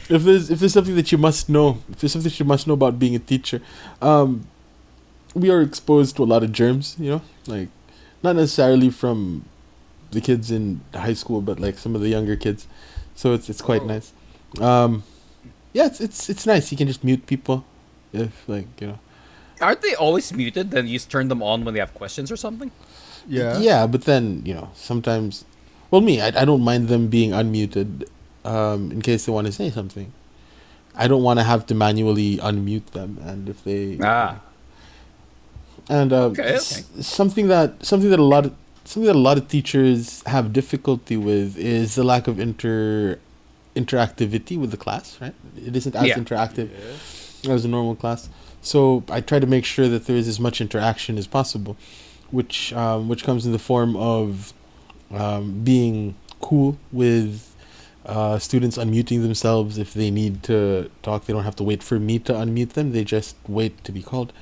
Speaker 2: if there's something that you must know, if there's something that you must know about being a teacher, we are exposed to a lot of germs, you know, like not necessarily from the kids in high school, but like some of the younger kids. So it's quite nice. Yeah, it's nice. You can just mute people if like you know.
Speaker 3: Aren't they always muted? Then you just turn them on when they have questions or something?
Speaker 1: Yeah.
Speaker 2: Yeah, but then you know sometimes. Well, I don't mind them being unmuted, in case they want to say something. I don't want to have to manually unmute them, and if they and
Speaker 3: Okay.
Speaker 2: something that a lot of teachers have difficulty with is the lack of interactivity with the class. Right, it isn't as
Speaker 3: Yeah.
Speaker 2: interactive as a normal class. So I try to make sure that there is as much interaction as possible, which comes in the form of being cool with students unmuting themselves if they need to talk. They don't have to wait for me to unmute them. They just wait to be called.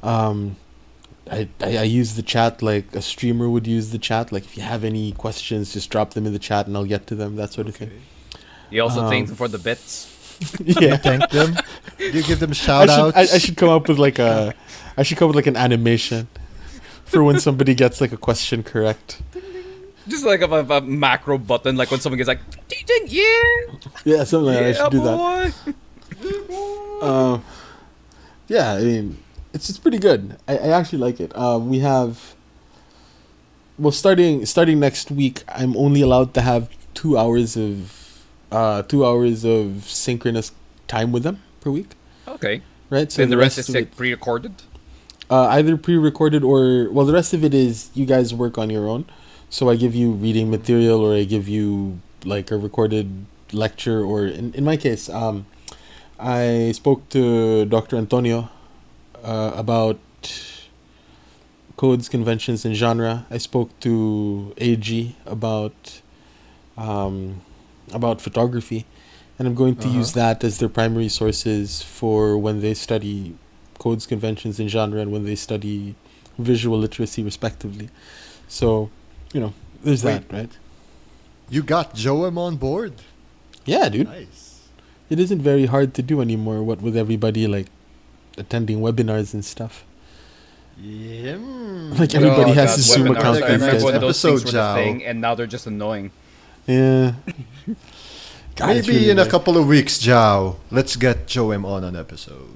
Speaker 2: I use the chat like a streamer would use the chat. Like if you have any questions, just drop them in the chat and I'll get to them. That sort of thing.
Speaker 3: You also thank them for the bits.
Speaker 2: Yeah.
Speaker 1: Thank them. You give them shout outs.
Speaker 2: I should come up with like an animation for when somebody gets like a question correct.
Speaker 3: Just like a macro button, like when someone gets like, ding, yeah,
Speaker 2: Yeah, something like that. I
Speaker 3: yeah,
Speaker 2: should do that.
Speaker 3: boy.
Speaker 2: Yeah, I mean, it's pretty good. I actually like it. We have, well, starting next week, I'm only allowed to have 2 hours of synchronous time with them per week.
Speaker 3: Okay.
Speaker 2: Right. So
Speaker 3: Then the rest is
Speaker 2: of
Speaker 3: like
Speaker 2: it,
Speaker 3: pre-recorded.
Speaker 2: either pre-recorded or the rest of it is you guys work on your own. So I give you reading material or I give you like a recorded lecture or in my case, I spoke to Dr. Antonio about codes, conventions, and genre. I spoke to AG about photography, and I'm going to use that as their primary sources for when they study codes, conventions, and genre, and when they study visual literacy, respectively. So, you know, there's
Speaker 1: Wait.
Speaker 2: that, right?
Speaker 1: You got Joem on board.
Speaker 2: Yeah, dude.
Speaker 1: Nice.
Speaker 2: It isn't very hard to do anymore. What with everybody like attending webinars and stuff.
Speaker 1: Yeah.
Speaker 2: Like everybody has
Speaker 3: God,
Speaker 2: a Zoom
Speaker 3: webinars.
Speaker 2: account
Speaker 3: I
Speaker 2: these
Speaker 3: remember
Speaker 2: days.
Speaker 3: when
Speaker 2: now.
Speaker 3: those things
Speaker 1: Episode
Speaker 3: were the
Speaker 1: Jao.
Speaker 3: thing, and now they're just annoying.
Speaker 2: Yeah. God, it's
Speaker 1: Maybe
Speaker 2: really
Speaker 1: in a
Speaker 2: nice.
Speaker 1: couple of weeks, Jao, let's get Joem on an episode.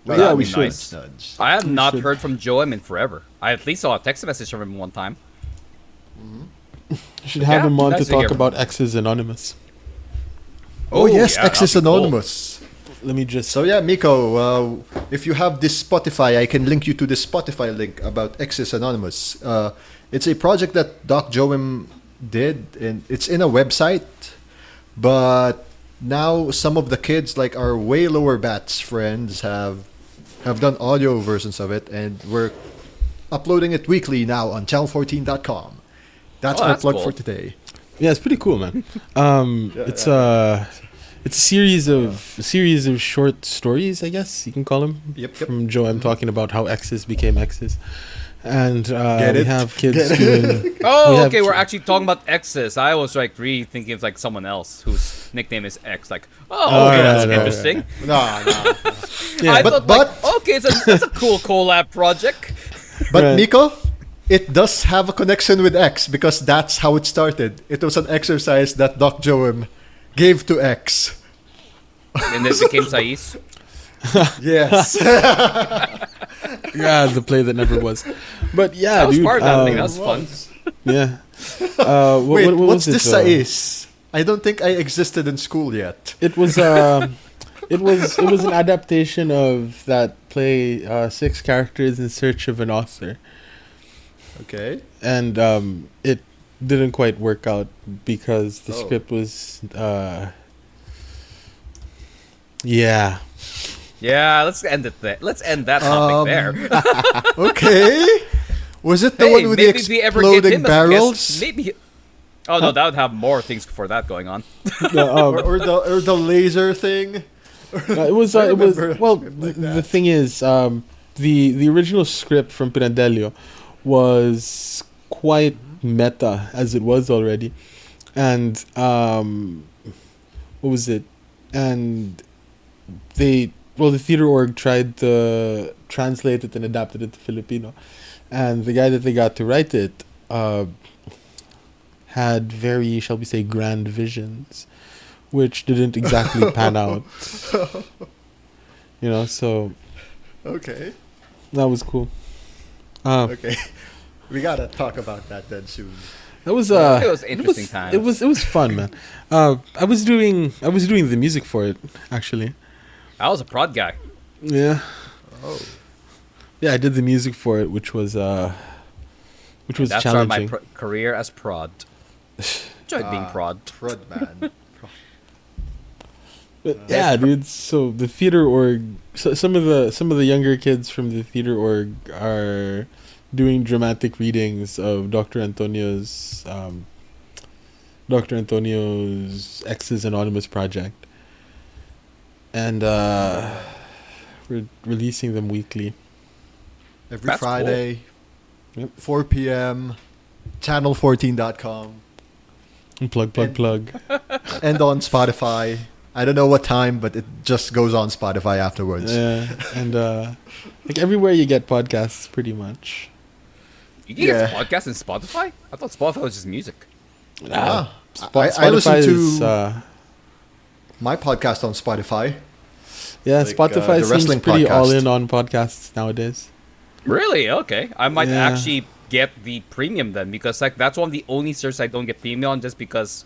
Speaker 2: Yeah,
Speaker 3: That'd
Speaker 2: we
Speaker 3: be
Speaker 2: should.
Speaker 3: nice.
Speaker 1: Nudge.
Speaker 3: I have not
Speaker 2: should.
Speaker 3: heard from Joem in forever. I at least saw a text message from him one time.
Speaker 2: You should have
Speaker 3: Yeah,
Speaker 2: him on
Speaker 3: nice
Speaker 2: to
Speaker 3: to hear
Speaker 2: talk
Speaker 3: from
Speaker 2: about X's Anonymous.
Speaker 1: Oh, yes,
Speaker 3: yeah,
Speaker 1: X is
Speaker 3: that'd be cool.
Speaker 1: anonymous.
Speaker 2: Let me just.
Speaker 1: So yeah, Miko, if you have this Spotify, I can link you to this Spotify link about X is Anonymous. It's a project that Doc Joem did, and it's in a website, but now some of the kids, like our way lower batch friends, have done audio versions of it, and we're uploading it weekly now on channel14.com. That's
Speaker 3: Oh,
Speaker 1: our
Speaker 3: that's
Speaker 1: plug
Speaker 3: cool.
Speaker 1: for today.
Speaker 2: Yeah, it's pretty cool, man. It's a series of short stories, I guess you can call them.
Speaker 1: Yep.
Speaker 2: From Joe, I'm talking about how X's became X's, and
Speaker 1: Get
Speaker 2: we
Speaker 1: it?
Speaker 2: have kids
Speaker 1: Get it?
Speaker 2: doing.
Speaker 3: Oh,
Speaker 2: We have
Speaker 3: okay. We're
Speaker 2: tr-
Speaker 3: actually talking about X's. I was like really thinking of like someone else whose nickname is X. Like,
Speaker 2: Oh,
Speaker 3: oh, okay,
Speaker 2: no,
Speaker 3: that's
Speaker 2: no,
Speaker 3: interesting.
Speaker 1: No.
Speaker 2: Yeah,
Speaker 3: I
Speaker 1: but-
Speaker 3: thought, like, okay, that's a cool collab project.
Speaker 1: But
Speaker 2: Right.
Speaker 1: Miko, it does have a connection with X because that's how it started. It was an exercise that Doc Joem gave to X.
Speaker 3: And then it became Sais.
Speaker 1: Yes.
Speaker 2: Yeah, the play that never was. But yeah,
Speaker 3: That was
Speaker 2: dude.
Speaker 3: part of that thing. That was fun.
Speaker 2: Yeah.
Speaker 1: Wait,
Speaker 2: what
Speaker 1: what's
Speaker 2: was
Speaker 1: this
Speaker 2: it,
Speaker 1: Sais? I don't think I existed in school yet.
Speaker 2: It was it was an adaptation of that play, Six Characters in Search of an Author,
Speaker 1: Okay.
Speaker 2: and it didn't quite work out because the
Speaker 1: Oh.
Speaker 2: script was yeah.
Speaker 3: Yeah, let's end it there. Let's end that topic there.
Speaker 1: Okay. Was it the
Speaker 3: Hey,
Speaker 1: one with the
Speaker 3: maybe if we ever get
Speaker 1: exploding
Speaker 3: him as a
Speaker 1: barrels?
Speaker 3: guest, maybe. Oh no, that would have more things for that going on.
Speaker 1: or the laser thing.
Speaker 2: It was.
Speaker 1: I
Speaker 2: It was.
Speaker 1: remember
Speaker 2: Well,
Speaker 1: like
Speaker 2: the
Speaker 1: that.
Speaker 2: thing is, the original script from Pirandello was quite meta as it was already, and what was it? And the theater org tried to translate it and adapt it into Filipino, and the guy that they got to write it had very, shall we say, grand visions, which didn't exactly pan out. So
Speaker 1: Okay.
Speaker 2: that was cool. Uh,
Speaker 1: Okay. We gotta talk about that then soon.
Speaker 2: That was
Speaker 3: It was interesting times.
Speaker 2: It was fun, man. I was doing the music for it actually.
Speaker 3: I was a prod guy.
Speaker 2: Yeah.
Speaker 1: Oh.
Speaker 2: Yeah, I did the music for it, which was
Speaker 3: That started my
Speaker 2: challenging.
Speaker 3: career as prod. Enjoyed being prod.
Speaker 1: Prod man.
Speaker 2: But yeah, dude. So the theater org, some of the younger kids from the theater org are doing dramatic readings of Dr. Antonio's X's Anonymous project, and we're releasing them weekly.
Speaker 1: Every
Speaker 3: That's
Speaker 1: Friday,
Speaker 2: Yep.
Speaker 1: 4 p.m. channel14.com
Speaker 2: Plug.
Speaker 1: and on Spotify. I don't know what time, but it just goes on Spotify afterwards.
Speaker 2: Yeah, and like everywhere you get podcasts, pretty much.
Speaker 3: You can get
Speaker 1: Yeah.
Speaker 3: podcasts in Spotify? I thought Spotify was just music.
Speaker 1: Ah,
Speaker 2: Spotify
Speaker 1: I listen
Speaker 2: is,
Speaker 1: to my podcast on Spotify.
Speaker 2: yeah,
Speaker 1: like,
Speaker 2: Spotify
Speaker 1: the
Speaker 2: seems
Speaker 1: wrestling
Speaker 2: pretty
Speaker 1: podcast.
Speaker 2: all in on podcasts nowadays.
Speaker 3: Really? Okay. I might
Speaker 2: Yeah.
Speaker 3: actually get the premium then, because like that's one of the only services I don't get premium on, just because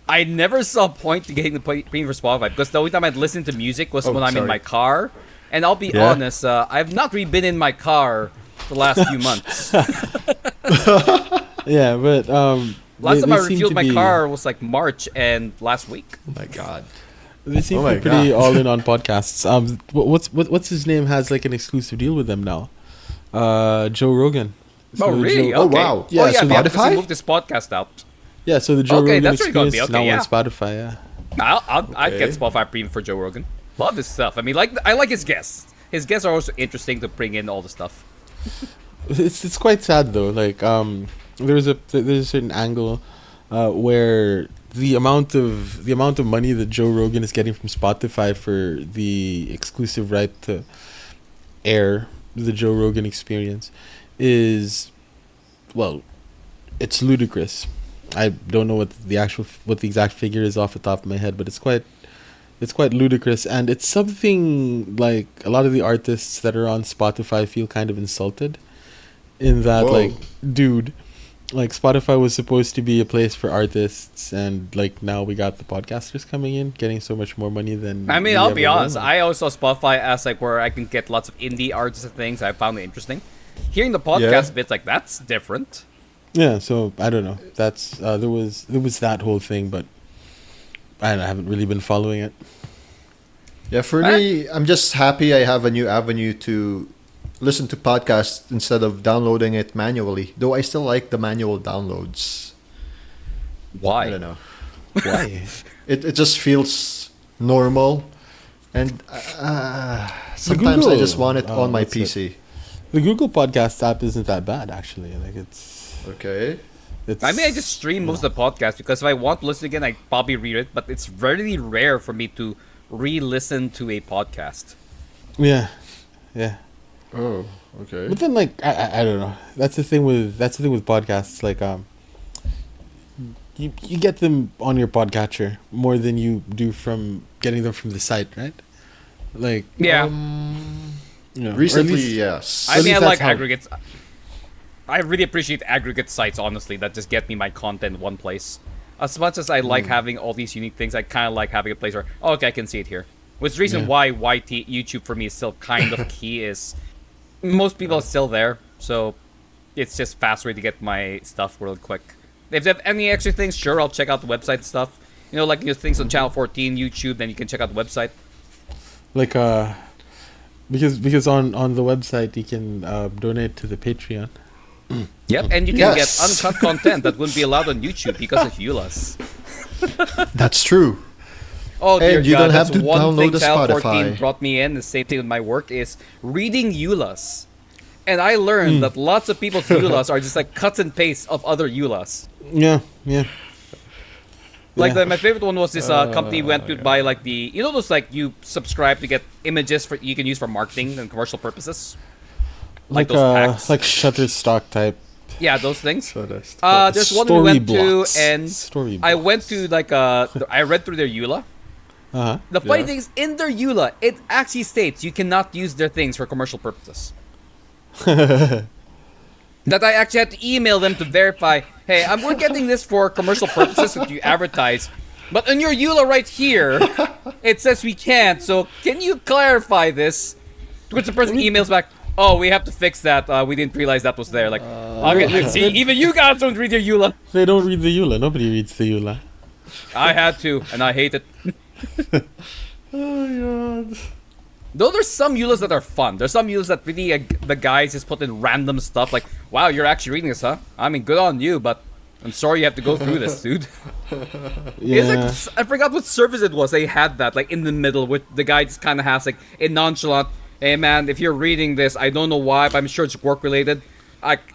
Speaker 3: I never saw a point to getting the premium for Spotify, because the only time I'd listen to music was
Speaker 1: Oh,
Speaker 3: when I'm in
Speaker 1: sorry.
Speaker 3: my car. And I'll be
Speaker 1: Yeah?
Speaker 3: honest, I've not really been in my car the last few months.
Speaker 2: Yeah, but
Speaker 3: Last time I
Speaker 2: seem
Speaker 3: refueled
Speaker 2: to
Speaker 3: my
Speaker 2: be-
Speaker 3: car was like March and last week.
Speaker 1: Oh my god.
Speaker 2: They seem
Speaker 1: Oh
Speaker 2: to
Speaker 1: my
Speaker 2: be pretty
Speaker 1: God.
Speaker 2: all in on podcasts. What's his name has like an exclusive deal with them now? Joe Rogan.
Speaker 3: Oh,
Speaker 2: So
Speaker 3: really?
Speaker 2: Joe-
Speaker 1: Oh,
Speaker 3: Okay.
Speaker 1: wow.
Speaker 2: Yeah,
Speaker 3: oh, yeah,
Speaker 2: so
Speaker 3: because
Speaker 1: Spotify?
Speaker 3: he moved his podcast out.
Speaker 2: Yeah, so the Joe
Speaker 3: Okay,
Speaker 2: Rogan
Speaker 3: that's where you're gonna
Speaker 2: experience
Speaker 3: be.
Speaker 2: is
Speaker 3: Okay,
Speaker 2: now
Speaker 3: yeah.
Speaker 2: on Spotify. Yeah,
Speaker 3: I'd get
Speaker 1: Okay.
Speaker 3: Spotify Premium for Joe Rogan. Love his stuff. I mean, I like his guests. His guests are also interesting to bring in all the stuff.
Speaker 2: it's quite sad though. Like there's a certain angle where the amount of money that Joe Rogan is getting from Spotify for the exclusive right to air the Joe Rogan experience is, well, it's ludicrous. I don't know what the exact figure is off the top of my head, but it's quite ludicrous, and it's something like a lot of the artists that are on Spotify feel kind of insulted in that,
Speaker 1: Whoa.
Speaker 2: like, dude, like Spotify was supposed to be a place for artists, and like now we got the podcasters coming in getting so much more money than
Speaker 3: I mean,
Speaker 2: we
Speaker 3: I'll be
Speaker 2: ever
Speaker 3: honest.
Speaker 2: will.
Speaker 3: I always saw Spotify as like where I can get lots of indie artists and things. I found it interesting. Hearing the podcast
Speaker 1: Yeah.
Speaker 3: bits, like that's different.
Speaker 2: Yeah, so I don't know. That's there was that whole thing, but I haven't really been following it.
Speaker 1: Yeah, for me, I'm just happy I have a new avenue to listen to podcasts instead of downloading it manually. Though I still like the manual downloads.
Speaker 3: Why?
Speaker 1: I don't know.
Speaker 2: Why?
Speaker 1: It just feels normal, and sometimes I just want it
Speaker 2: Google,
Speaker 1: on my
Speaker 2: that's it.
Speaker 1: PC.
Speaker 2: The Google Podcast app isn't that bad actually. Like it's
Speaker 1: Okay.
Speaker 2: it's.
Speaker 3: I mean, I just stream most of the podcast because if I want to listen again, I probably read it. But it's very rare for me to re-listen to a podcast.
Speaker 2: Yeah, yeah.
Speaker 1: Oh, okay.
Speaker 2: But then, like, I don't know. That's the thing with podcasts. Like, you get them on your podcatcher more than you do from getting them from the site, right? Like,
Speaker 3: Yeah,
Speaker 2: you know, or at
Speaker 1: Recently,
Speaker 2: least-
Speaker 1: yes.
Speaker 3: I
Speaker 2: at
Speaker 3: mean,
Speaker 2: least
Speaker 3: I
Speaker 2: that's
Speaker 3: like
Speaker 2: how-
Speaker 3: aggregates. I really appreciate aggregate sites, honestly, that just get me my content in one place. As much as I like having all these unique things, I kind of like having a place where, oh, okay, I can see it here. Which the reason
Speaker 2: Yeah.
Speaker 3: why YouTube for me is still kind of key is most people are still there, so it's just fast way to get my stuff real quick. If they have any extra things, sure, I'll check out the website stuff. You know, like your things on Channel 14, YouTube, then you can check out the website.
Speaker 2: like because on the website you can donate to the Patreon.
Speaker 3: Yep, and you can get uncut content that wouldn't be allowed on YouTube because of EULAs.
Speaker 1: That's true.
Speaker 3: Oh dear
Speaker 1: And you
Speaker 3: God,
Speaker 1: don't have
Speaker 3: that's
Speaker 1: to
Speaker 3: one thing
Speaker 1: download the
Speaker 3: Child 14
Speaker 1: Spotify.
Speaker 3: brought me in. The same thing with my work is reading EULAs. And I learned that lots of people's EULAs are just like cuts and pastes of other EULAs.
Speaker 2: Yeah, yeah.
Speaker 3: Like
Speaker 2: Yeah.
Speaker 3: my favorite one was this company went to buy like the those like you subscribe to get images for you can use for marketing and commercial purposes. Like those packs.
Speaker 2: like Shutterstock type.
Speaker 3: Yeah, those things.
Speaker 1: So that's
Speaker 3: There's one we went
Speaker 2: Storyblocks.
Speaker 3: to and I went to like I read through their EULA.
Speaker 2: Uh-huh.
Speaker 3: The funny
Speaker 1: Yeah.
Speaker 3: thing is in their EULA it actually states you cannot use their things for commercial purposes. That I actually had to email them to verify, hey, we're getting this for commercial purposes that you advertise, but on your EULA right here, it says we can't, so can you clarify this? To which the person emails back, oh, we have to fix that, we didn't realize that was there. Like, okay, see, even you guys don't read your EULA.
Speaker 2: They don't read the EULA. Nobody reads the EULA.
Speaker 3: I had to, and I hate it.
Speaker 1: Oh god.
Speaker 3: Though there's some EULAs that are fun. There's some EULAs that really the guys just put in random stuff like, wow, you're actually reading this, huh? I mean, good on you, but I'm sorry you have to go through this, dude.
Speaker 2: Yeah.
Speaker 3: It's like, I forgot what service it was. They had that like in the middle with the guy just kind of has like a nonchalant, hey man, if you're reading this, I don't know why, but I'm sure it's work related.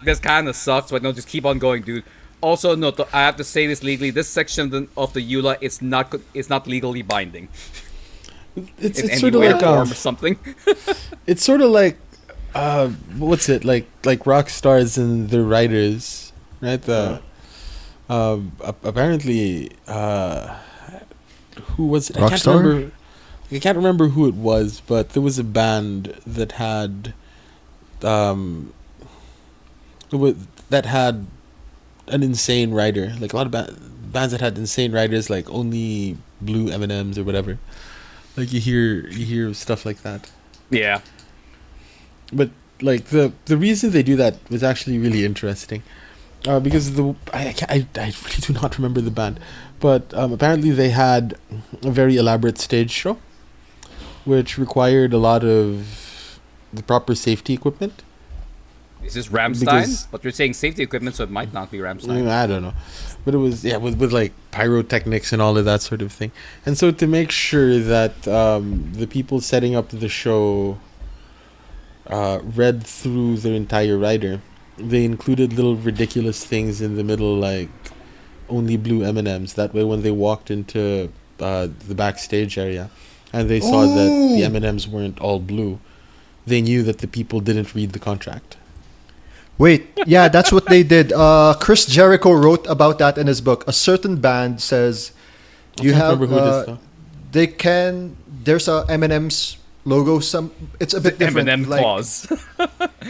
Speaker 3: This kind of sucks, but no, just keep on going, dude. Also, note, I have to say this legally. This section of the EULA is not legally binding.
Speaker 2: It's
Speaker 3: In any
Speaker 2: sort of
Speaker 3: way,
Speaker 2: like
Speaker 3: form, or something.
Speaker 2: it's sort of like what's it like rock stars and the writers, right? The apparently who was it?
Speaker 1: Rockstar?
Speaker 2: I can't remember who it was, but there was a band that had that had an insane writer. Like a lot of bands that had insane writers, like Only Blue M&Ms or whatever. Like you hear stuff like that.
Speaker 3: Yeah.
Speaker 2: But like the reason they do that was actually really interesting, because I really do not remember the band, but apparently they had a very elaborate stage show, which required a lot of the proper safety equipment.
Speaker 3: Is this Ramstein?
Speaker 2: Because-
Speaker 3: But you're saying safety equipment, so it might not be Ramstein.
Speaker 2: I don't know, but it was with like pyrotechnics and all of that sort of thing. And so to make sure that the people setting up the show read through their entire rider, they included little ridiculous things in the middle, like Only Blue M&Ms. That way, when they walked into the backstage area and they saw that the M&Ms weren't all blue, they knew that the people didn't read the contract.
Speaker 1: Wait, yeah, that's what they did. Chris Jericho wrote about that in his book. A certain band says you
Speaker 2: can't
Speaker 1: have
Speaker 2: remember who it is, though.
Speaker 1: they can. There's a M&M's logo. It's a bit different.
Speaker 3: M&M
Speaker 1: like,
Speaker 3: clause.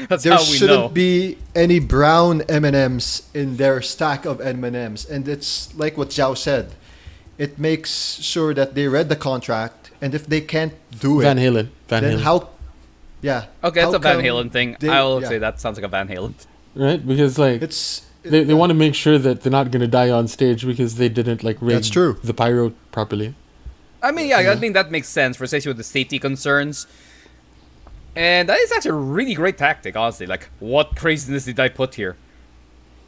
Speaker 3: That's
Speaker 1: there
Speaker 3: how we
Speaker 1: shouldn't
Speaker 3: know.
Speaker 1: be any brown M&Ms in their stack of M&Ms, and it's like what Zhao said. It makes sure that they read the contract, and if they can't do
Speaker 2: Van
Speaker 1: it,
Speaker 2: Halen.
Speaker 1: then how? Yeah.
Speaker 3: Okay, it's
Speaker 1: how
Speaker 3: a Van
Speaker 1: come
Speaker 3: Halen thing.
Speaker 1: they-
Speaker 3: I'll
Speaker 1: yeah.
Speaker 3: say that sounds like a Van Halen.
Speaker 2: Right? Because like
Speaker 1: It's
Speaker 2: they want to make sure that they're not going to die on stage because they didn't like rig
Speaker 1: That's true.
Speaker 2: the pyro properly.
Speaker 3: I mean, yeah, I think that makes sense for especially with the safety concerns. And that is actually a really great tactic, honestly. Like, what craziness did I put here?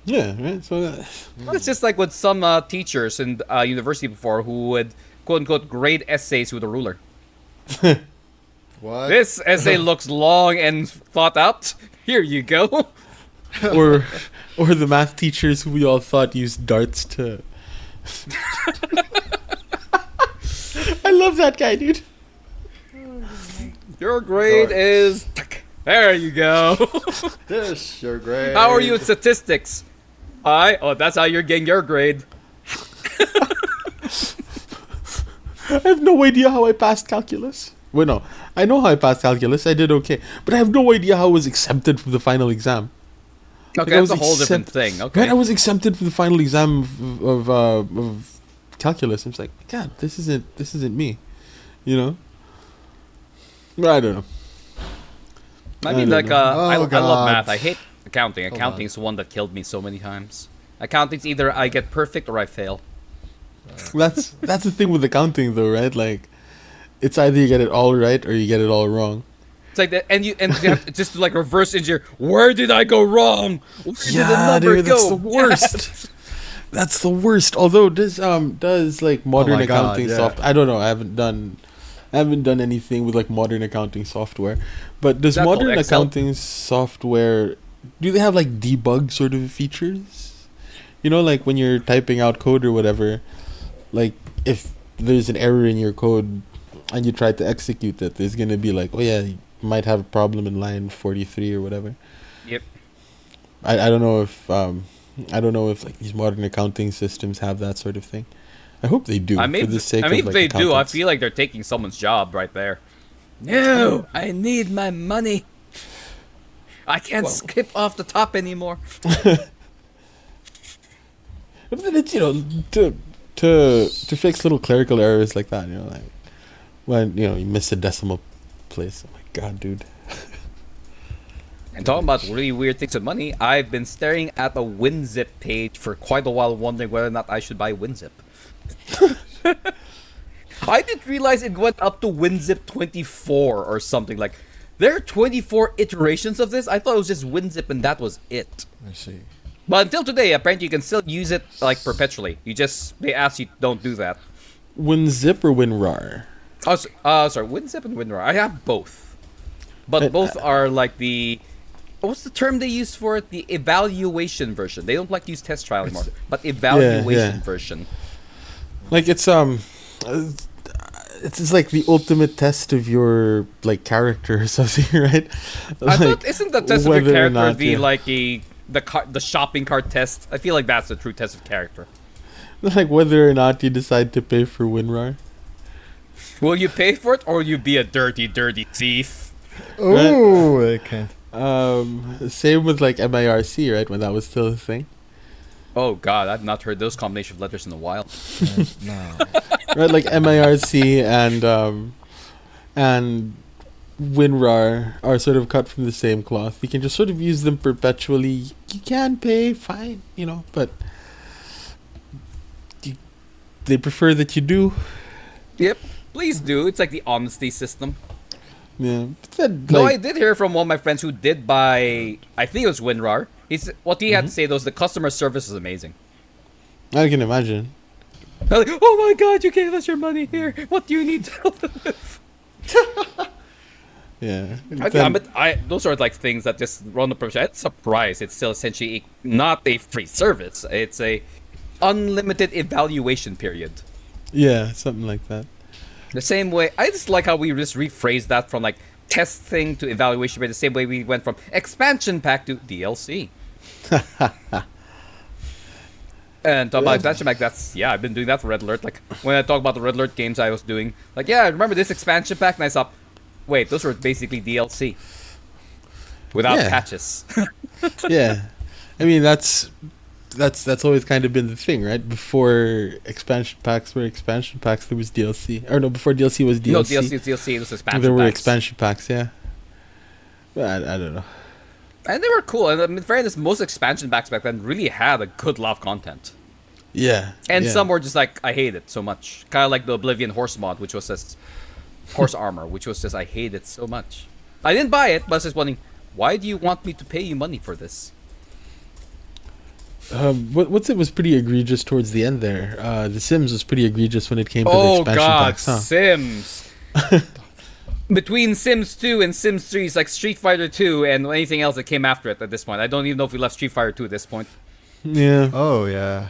Speaker 2: Yeah, right. So
Speaker 3: It's just like with some teachers in university before who would quote unquote grade essays with a ruler.
Speaker 1: what?
Speaker 3: This essay looks long and thought out. Here you go.
Speaker 2: or the math teachers who we all thought used darts to. I love that guy, dude.
Speaker 3: Your grade
Speaker 1: Darts.
Speaker 3: is. There you go.
Speaker 1: This your grade.
Speaker 3: How are you at statistics? Oh, that's how you're getting your grade.
Speaker 2: I have no idea how I passed calculus. Well, no, I know how I passed calculus. I did okay, but I have no idea how I was exempted from the final exam.
Speaker 3: Okay,
Speaker 2: I
Speaker 3: that's
Speaker 2: was
Speaker 3: a whole different
Speaker 2: exempt-
Speaker 3: thing. Okay.
Speaker 2: Right, I was exempted from the final exam of calculus. I'm just like, God, this isn't me, you know. I don't know.
Speaker 3: I mean,
Speaker 2: I
Speaker 3: like,
Speaker 2: don't
Speaker 3: I love
Speaker 1: God.
Speaker 3: math. I hate accounting. Accounting is one that killed me so many times. Accounting's either I get perfect or I fail.
Speaker 2: That's the thing with accounting, though, right? Like, it's either you get it all right or you get it all wrong.
Speaker 3: It's like that, and you have to just to like reverse engineer. Where did I go wrong? Where did the
Speaker 2: Yeah,
Speaker 3: number
Speaker 2: dude,
Speaker 3: go?
Speaker 2: that's the worst. That's the worst. Although does like modern
Speaker 1: my God,
Speaker 2: accounting
Speaker 1: yeah.
Speaker 2: software. I don't know. I haven't done anything with like modern accounting software. But does
Speaker 3: That called
Speaker 2: modern
Speaker 3: Excel?
Speaker 2: accounting software, do they have like debug sort of features? You know, like when you're typing out code or whatever, like if there's an error in your code and you try to execute it, there's gonna be like, oh yeah, you might have a problem in line 43 or whatever.
Speaker 3: Yep.
Speaker 2: I don't know if like these modern accounting systems have that sort of thing. I hope they do.
Speaker 3: I mean,
Speaker 2: for the sake of,
Speaker 3: if
Speaker 2: like,
Speaker 3: they do, I
Speaker 2: accountants.
Speaker 3: feel like they're taking someone's job right there. No, I need my money. I can't skip off the top anymore.
Speaker 2: But then it's, to fix little clerical errors like that, like when you miss a decimal place. Oh my god, dude.
Speaker 3: And talking about really weird things with money, I've been staring at a WinZip page for quite a while, wondering whether or not I should buy WinZip. I didn't realize it went up to WinZip 24 or something. Like, there are 24 iterations of this. I thought it was just WinZip and that was it.
Speaker 1: I see.
Speaker 3: But until today, apparently you can still use it like perpetually. They ask you don't do that.
Speaker 2: WinZip or WinRAR?
Speaker 3: Sorry, WinZip and WinRAR. I have both, but both are like what's the term they use for it? The evaluation version. They don't like to use test trial anymore, but evaluation
Speaker 2: yeah.
Speaker 3: version.
Speaker 2: Like it's it's like the ultimate test of your like character or something, right?
Speaker 3: I thought isn't the test of your
Speaker 2: whether or
Speaker 3: character
Speaker 2: not,
Speaker 3: the
Speaker 2: yeah.
Speaker 3: like the shopping cart test? I feel like that's the true test of character.
Speaker 2: Like whether or not you decide to pay for WinRAR.
Speaker 3: Will you pay for it or will you be a dirty, dirty thief?
Speaker 1: Oh, okay.
Speaker 2: Same with like MIRC, right? When that was still a thing.
Speaker 3: Oh god, I've not heard those combination of letters in a while.
Speaker 1: No.
Speaker 2: Right, like MIRC and WinRAR are sort of cut from the same cloth. You can just sort of use them perpetually. You can pay, fine, but they prefer that you do.
Speaker 3: Yep, please do. It's like the honesty system.
Speaker 2: Yeah. But then,
Speaker 3: No, I
Speaker 2: like,
Speaker 3: did hear from one of my friends who did buy, I think it was WinRAR. What he had to say though is the customer service is amazing.
Speaker 2: I can imagine.
Speaker 3: They're like, oh my god, you gave us your money here. What do you need to help us with?
Speaker 2: Yeah.
Speaker 3: Those are like things that just run the profession. It's a price. It's still essentially not a free service. It's a unlimited evaluation period.
Speaker 2: Yeah, something like that.
Speaker 3: The same way, I just like how we just rephrased that from like testing to evaluation period. The same way we went from expansion pack to DLC. And talk about expansion pack, I've been doing that for Red Alert. Like, when I talk about the Red Alert games I was doing, like, yeah, I remember this expansion pack, and I thought, wait, those were basically DLC. Without
Speaker 2: Yeah.
Speaker 3: patches.
Speaker 2: Yeah. I mean, that's always kind of been the thing, right? Before expansion packs were expansion packs, there was DLC. Or no, before DLC was DLC.
Speaker 3: No, DLC is DLC, it was expansion
Speaker 2: There were
Speaker 3: packs.
Speaker 2: expansion packs, yeah. But I don't know.
Speaker 3: And they were cool. And in fairness, most expansion packs back then really had a good lot of content.
Speaker 2: Yeah.
Speaker 3: And
Speaker 2: yeah.
Speaker 3: some were just like, I hate it so much. Kind of like the Oblivion horse mod, which was just horse armor, which was just, I hate it so much. I didn't buy it, but I was just wondering, why do you want me to pay you money for this?
Speaker 2: What's it was pretty egregious towards the end there. The Sims was pretty egregious when it came to the
Speaker 3: Oh
Speaker 2: expansion
Speaker 3: god,
Speaker 2: packs, huh?
Speaker 3: Sims. Between Sims 2 and Sims 3 is like Street Fighter 2 and anything else that came after it at this point. I don't even know if we left Street Fighter 2 at this point.
Speaker 2: Yeah.
Speaker 1: Oh, yeah.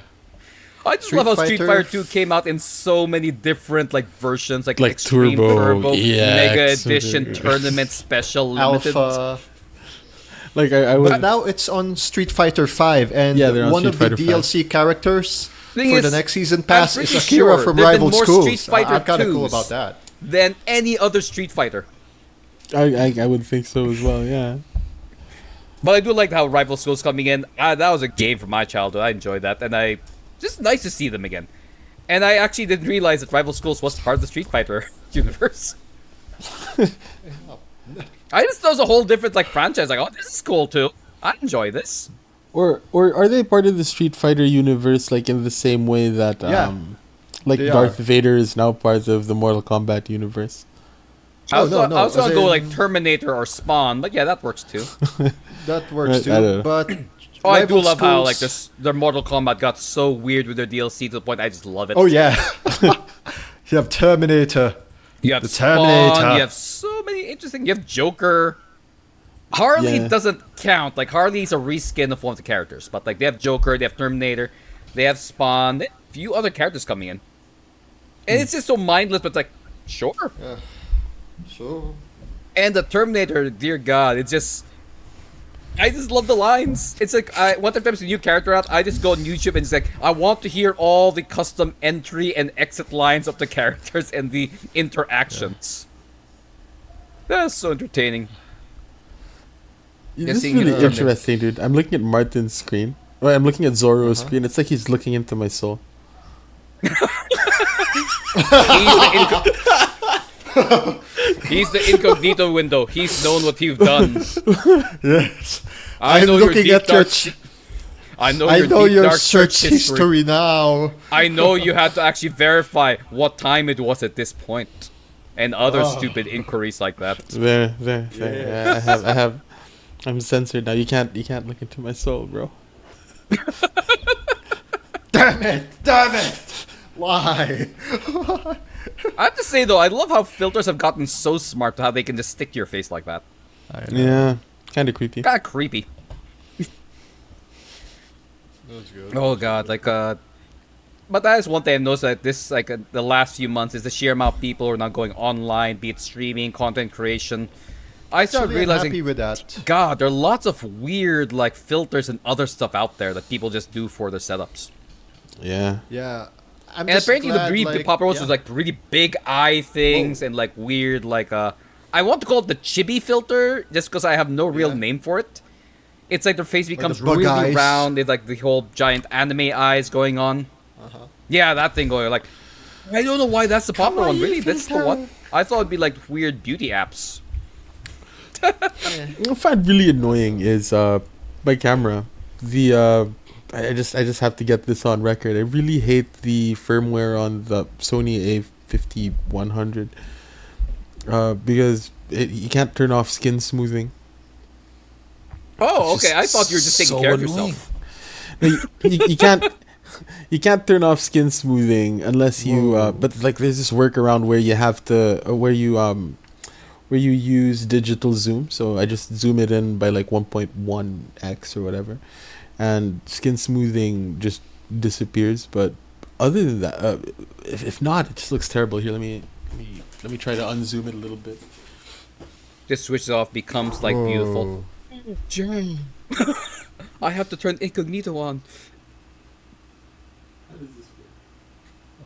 Speaker 3: I just
Speaker 1: Street
Speaker 3: love how Street
Speaker 1: Fighter
Speaker 3: Fighter 2 came out in so many different like versions, like
Speaker 2: Like
Speaker 3: Extreme
Speaker 2: Turbo, yeah,
Speaker 3: Mega
Speaker 2: X,
Speaker 3: Edition, Tournament, Special, Limited.
Speaker 1: Alpha.
Speaker 2: Like I would.
Speaker 1: But now it's on Street Fighter 5, and
Speaker 2: Yeah, they're on
Speaker 1: one
Speaker 2: Street
Speaker 1: of the
Speaker 2: Fighter 5.
Speaker 1: DLC characters
Speaker 3: Thing
Speaker 1: for
Speaker 3: is,
Speaker 1: the next season pass
Speaker 3: I'm
Speaker 1: is
Speaker 3: pretty
Speaker 1: Akira
Speaker 3: sure
Speaker 1: from
Speaker 3: there've been
Speaker 1: Rival
Speaker 3: more
Speaker 1: Schools.
Speaker 3: Street Fighter
Speaker 1: I'm kind of cool
Speaker 3: 2s.
Speaker 1: about that.
Speaker 3: Than any other Street Fighter.
Speaker 2: I would think so as well. Yeah.
Speaker 3: But I do like how Rival Schools coming in. That was a game from my childhood. I enjoyed that, and just nice to see them again. And I actually didn't realize that Rival Schools was part of the Street Fighter universe. I just thought it was a whole different like franchise. Like, oh, this is cool too. I enjoy this.
Speaker 2: Or are they part of the Street Fighter universe, like in the same way that
Speaker 1: Yeah,
Speaker 2: like
Speaker 1: they
Speaker 2: Darth
Speaker 1: are.
Speaker 2: Vader is now part of the Mortal Kombat universe?
Speaker 3: I was,
Speaker 1: no,
Speaker 3: I was
Speaker 1: as
Speaker 3: gonna go
Speaker 1: in-
Speaker 3: like Terminator or Spawn, but yeah, that works too.
Speaker 1: That works
Speaker 2: I don't know.
Speaker 1: too. But
Speaker 3: Oh, I do
Speaker 1: rival
Speaker 3: love how like
Speaker 1: schools-
Speaker 3: their Mortal Kombat got so weird with their DLC to the point I just love it.
Speaker 1: Oh yeah, you have Terminator.
Speaker 3: You have
Speaker 1: The
Speaker 3: Spawn,
Speaker 1: Terminator.
Speaker 3: you have so many interesting. You have Joker. Harley
Speaker 2: Yeah.
Speaker 3: doesn't count. Like Harley's a reskin of one of the characters, but like they have Joker, they have Terminator, they have Spawn, they have a few other characters coming in, and it's just so mindless. But it's like, sure.
Speaker 1: So
Speaker 3: And the Terminator, dear God, it's just. I just love the lines. It's like one time there's a new character out, I just go on YouTube and it's like I want to hear all the custom entry and exit lines of the characters and the interactions. That's so entertaining.
Speaker 2: This is
Speaker 3: seeing
Speaker 2: really
Speaker 3: it.
Speaker 2: interesting, dude. I'm looking at Martin's screen. Well, I'm looking at Zoro's screen. It's like he's looking into my soul.
Speaker 3: He's the incognito window. He's known what you've done.
Speaker 1: yes,
Speaker 3: I
Speaker 1: I'm
Speaker 3: know
Speaker 1: looking
Speaker 3: your
Speaker 1: at
Speaker 3: deep
Speaker 1: your.
Speaker 3: dark. I know
Speaker 1: I
Speaker 3: your
Speaker 1: know
Speaker 3: deep
Speaker 1: your
Speaker 3: dark
Speaker 1: search history now.
Speaker 3: I know you had to actually verify what time it was at this point, and other stupid inquiries like that.
Speaker 2: There. Yeah, I have. I'm censored now. You can't look into my soul, bro.
Speaker 1: Damn it! Why?
Speaker 3: I have to say though, I love how filters have gotten so smart to how they can just stick to your face like that.
Speaker 2: Yeah, kind of creepy.
Speaker 3: Kind of creepy.
Speaker 1: That's good.
Speaker 3: Oh god, like but that is one thing I've noticed that this the last few months is the sheer amount of people who are not going online, be it streaming, content creation. I started
Speaker 1: Actually, I'm
Speaker 3: realizing,
Speaker 1: happy with that.
Speaker 3: God, there are lots of weird like filters and other stuff out there that people just do for their setups.
Speaker 2: Yeah.
Speaker 1: Yeah. I'm
Speaker 3: And
Speaker 1: just
Speaker 3: apparently
Speaker 1: glad,
Speaker 3: the really
Speaker 1: like,
Speaker 3: popular ones
Speaker 1: yeah.
Speaker 3: was like really big eye things and like weird like I want to call it the chibi filter just because I have no real
Speaker 1: Yeah.
Speaker 3: name for it. It's like their face becomes
Speaker 1: bug
Speaker 3: really
Speaker 1: eyes.
Speaker 3: round. It's like the whole giant anime eyes going on. Yeah, that thing going like. I don't know why that's the popular one. Really, that's the one. I thought it'd be like weird beauty apps.
Speaker 2: What I find really annoying is my camera. The I just have to get this on record. I really hate the firmware on the Sony A5100 because you can't turn off skin smoothing.
Speaker 3: Oh,
Speaker 2: It's
Speaker 3: okay. I
Speaker 2: just
Speaker 3: thought you were just taking
Speaker 2: so
Speaker 3: care of
Speaker 2: annoying.
Speaker 3: yourself.
Speaker 2: No, you can't you can't turn off skin smoothing unless you but like there's this workaround where you have to where you use digital zoom. So I just zoom it in by like 1.1x or whatever, and skin smoothing just disappears. But other than that, if not, it just looks terrible. Here, let me try to unzoom it a little bit.
Speaker 3: Just switches off, becomes like beautiful.
Speaker 2: Journey.
Speaker 3: I have to turn incognito on.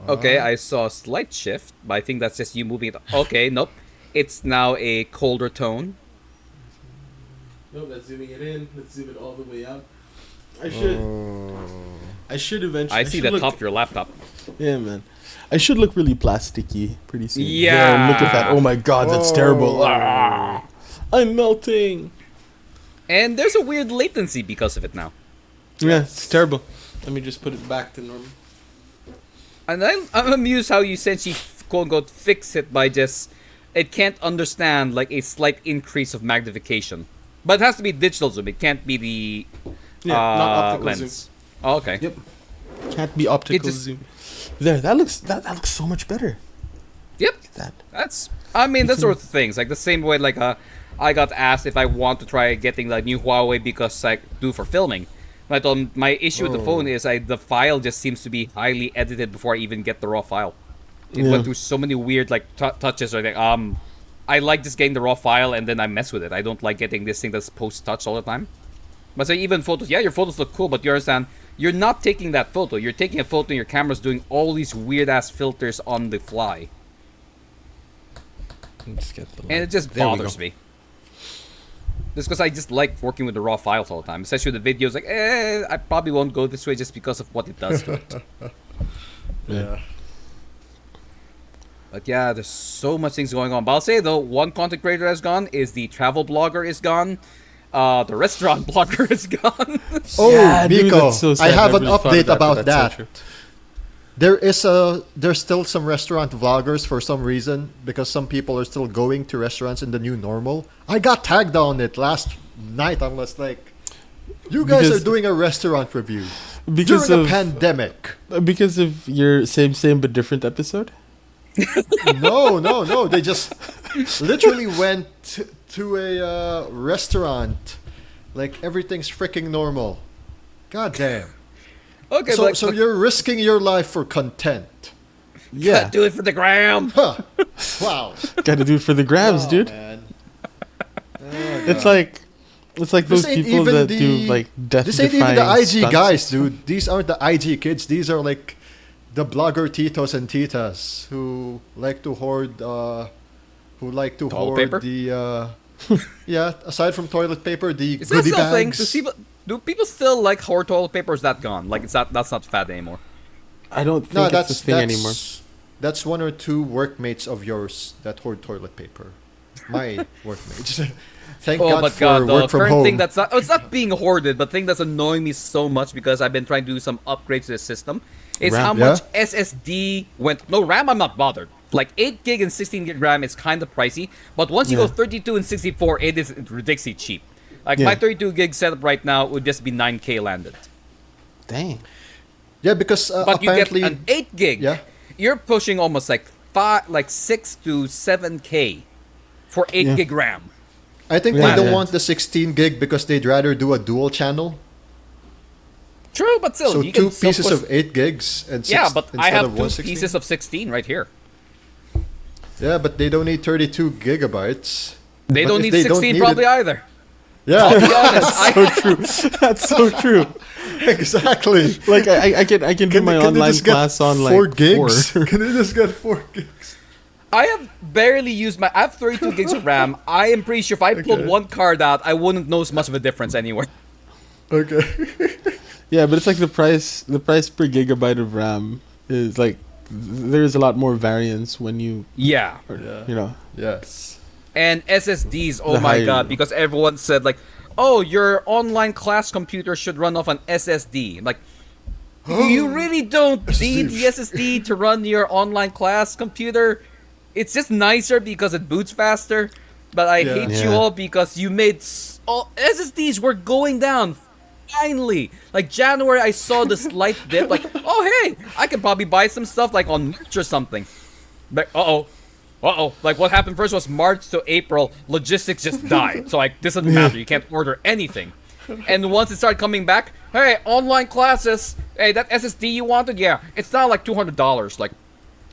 Speaker 3: Okay, I saw a slight shift, but I think that's just you moving it. Okay, nope. It's now a colder tone.
Speaker 2: No, that's zooming it in. Let's zoom it all the way out.
Speaker 1: Oh.
Speaker 2: I should eventually.
Speaker 3: I see
Speaker 2: should
Speaker 3: the
Speaker 2: look-
Speaker 3: top of your laptop.
Speaker 2: Yeah, man. I should look really plasticky pretty soon.
Speaker 3: Yeah.
Speaker 2: Look at that. Oh my god, that's terrible.
Speaker 1: Whoa.
Speaker 2: Ah, I'm melting.
Speaker 3: And there's a weird latency because of it now.
Speaker 2: Yeah, it's terrible. Let me just put it back to normal.
Speaker 3: And I'm amused how you essentially quote unquote fix it by just it can't understand like a slight increase of magnification. But it has to be digital zoom. It can't be the
Speaker 2: Yeah, not optical
Speaker 3: lens.
Speaker 2: zoom.
Speaker 3: Oh, okay.
Speaker 2: Yep. Can't be optical
Speaker 3: just-
Speaker 2: zoom. There, that looks so much better.
Speaker 3: Yep.
Speaker 2: Look at that.
Speaker 3: That's I mean that's sort of things. Like the same way like I got asked if I want to try getting the new Huawei because I do for filming. But I told him my issue with the phone is the file just seems to be highly edited before I even get the raw file. It
Speaker 2: Yeah.
Speaker 3: went through so many weird like touches. Or like I like just getting the raw file and then I mess with it. I don't like getting this thing that's post touch all the time. But so even photos, yeah, your photos look cool, but you understand you're not taking that photo. You're taking a photo and your camera's doing all these weird ass filters on the fly,
Speaker 2: Let's get the
Speaker 3: and it just
Speaker 2: There we
Speaker 3: bothers
Speaker 2: go.
Speaker 3: me. Just because I just like working with the raw files all the time, especially with the videos. Like, I probably won't go this way just because of what it does to it.
Speaker 1: Yeah.
Speaker 3: But yeah, there's so much things going on. But I'll say though, one content creator has gone is the travel blogger is gone. The restaurant blogger is gone.
Speaker 1: Oh,
Speaker 2: Yeah, dude,
Speaker 1: Miko,
Speaker 2: that's so sad.
Speaker 1: I have an
Speaker 2: really thought of
Speaker 1: update
Speaker 2: but
Speaker 1: about
Speaker 2: that's so
Speaker 1: that.
Speaker 2: true.
Speaker 1: there's still some restaurant vloggers for some reason because some people are still going to restaurants in the new normal. I got tagged on it last night. I was like, you guys
Speaker 2: Because-
Speaker 1: are doing a restaurant review
Speaker 2: Because
Speaker 1: during
Speaker 2: of
Speaker 1: a pandemic.
Speaker 2: because of your same but different episode.
Speaker 1: No. They just literally went to a restaurant. Like everything's freaking normal. God damn.
Speaker 3: Okay,
Speaker 1: So,
Speaker 3: but,
Speaker 1: so
Speaker 3: but
Speaker 1: you're risking your life for content.
Speaker 2: Yeah,
Speaker 3: do it for the gram.
Speaker 1: Huh. Wow.
Speaker 2: got to do it for the grabs,
Speaker 1: Wow,
Speaker 2: dude.
Speaker 1: man.
Speaker 2: It's like those
Speaker 1: ain't
Speaker 2: people
Speaker 1: even
Speaker 2: that
Speaker 1: the-
Speaker 2: do like
Speaker 1: This ain't even
Speaker 2: death-defying
Speaker 1: the IG
Speaker 2: stunts.
Speaker 1: guys, dude. These aren't the IG kids. These are like the blogger titos and titas who like to hoard
Speaker 3: Toilet paper?
Speaker 1: the yeah, aside from toilet paper, the
Speaker 3: Is that
Speaker 1: goodie
Speaker 3: still a thing?
Speaker 1: bags.
Speaker 3: Do people still like hoard toilet paper? Or is that gone? Like, that's not fad anymore.
Speaker 2: I don't think
Speaker 1: No,
Speaker 2: it's
Speaker 1: that's
Speaker 2: a thing anymore.
Speaker 1: That's one or two workmates of yours that hoard toilet paper. My workmates. Thank
Speaker 3: Oh,
Speaker 1: God
Speaker 3: but
Speaker 1: for
Speaker 3: God, the
Speaker 1: work from
Speaker 3: current
Speaker 1: home.
Speaker 3: thing that's not, it's not being hoarded, but thing that's annoying me so much because I've been trying to do some upgrades to the system is
Speaker 2: RAM.
Speaker 3: how
Speaker 1: Yeah?
Speaker 3: much SSD went. No, RAM, I'm not bothered. Like 8 gig and 16 gig RAM is kind of pricey, but once you
Speaker 2: Yeah.
Speaker 3: go 32 and 64, it is ridiculously cheap. Like
Speaker 2: Yeah.
Speaker 3: my 32 gig setup right now would just be 9K landed.
Speaker 2: Dang.
Speaker 1: Yeah, because
Speaker 3: But you get
Speaker 1: apparently
Speaker 3: an 8 gig.
Speaker 1: Yeah.
Speaker 3: You're pushing almost like 6 to 7K for 8
Speaker 2: Yeah.
Speaker 3: gig RAM.
Speaker 1: I think
Speaker 2: Yeah,
Speaker 1: they don't
Speaker 2: yeah.
Speaker 1: want the 16 gig because they'd rather do a dual channel.
Speaker 3: True, but still,
Speaker 1: So
Speaker 3: you
Speaker 1: two
Speaker 3: can still
Speaker 1: pieces
Speaker 3: push-
Speaker 1: of 8 gigs and
Speaker 3: Yeah, but I
Speaker 1: instead
Speaker 3: have
Speaker 1: of
Speaker 3: two
Speaker 1: 116.
Speaker 3: pieces of 16 right here.
Speaker 1: Yeah, but they don't need 32 gigabytes.
Speaker 3: They
Speaker 1: But
Speaker 3: don't
Speaker 1: if
Speaker 3: need
Speaker 1: they don't
Speaker 3: 16
Speaker 1: need
Speaker 3: probably
Speaker 1: it-
Speaker 3: either.
Speaker 1: Yeah,
Speaker 3: To be honest,
Speaker 2: So true. That's so true.
Speaker 1: exactly.
Speaker 2: Like I can do my
Speaker 1: they
Speaker 2: online
Speaker 1: just get
Speaker 2: class on like
Speaker 1: 4 gigs?
Speaker 2: 4.
Speaker 1: Can they just get 4 gigs?
Speaker 3: I have barely used I have 32 gigs of RAM. I am pretty sure if I pulled
Speaker 1: Okay.
Speaker 3: one card out, I wouldn't notice much of a difference anywhere.
Speaker 1: Okay.
Speaker 2: Yeah, but it's like the price per gigabyte of RAM is like there's a lot more variance when you
Speaker 3: Yeah.
Speaker 1: Yeah.
Speaker 2: you know.
Speaker 1: Yes.
Speaker 3: And SSDs, oh
Speaker 2: The
Speaker 3: my
Speaker 2: higher-
Speaker 3: god, because everyone said like, oh, your online class computer should run off an SSD. Like, you really don't need the SSD to run your online class computer. It's just nicer because it boots faster. But I
Speaker 1: Yeah.
Speaker 3: hate you
Speaker 2: Yeah.
Speaker 3: all because you made SSDs were going down. Finally, like January, I saw the slight dip. Like, oh hey, I can probably buy some stuff like on March or something. But like what happened first was March to April, logistics just died. So like this doesn't matter. You can't order anything. And once it started coming back, hey, online classes. Hey, that SSD you wanted, yeah, it's now like $200. Like,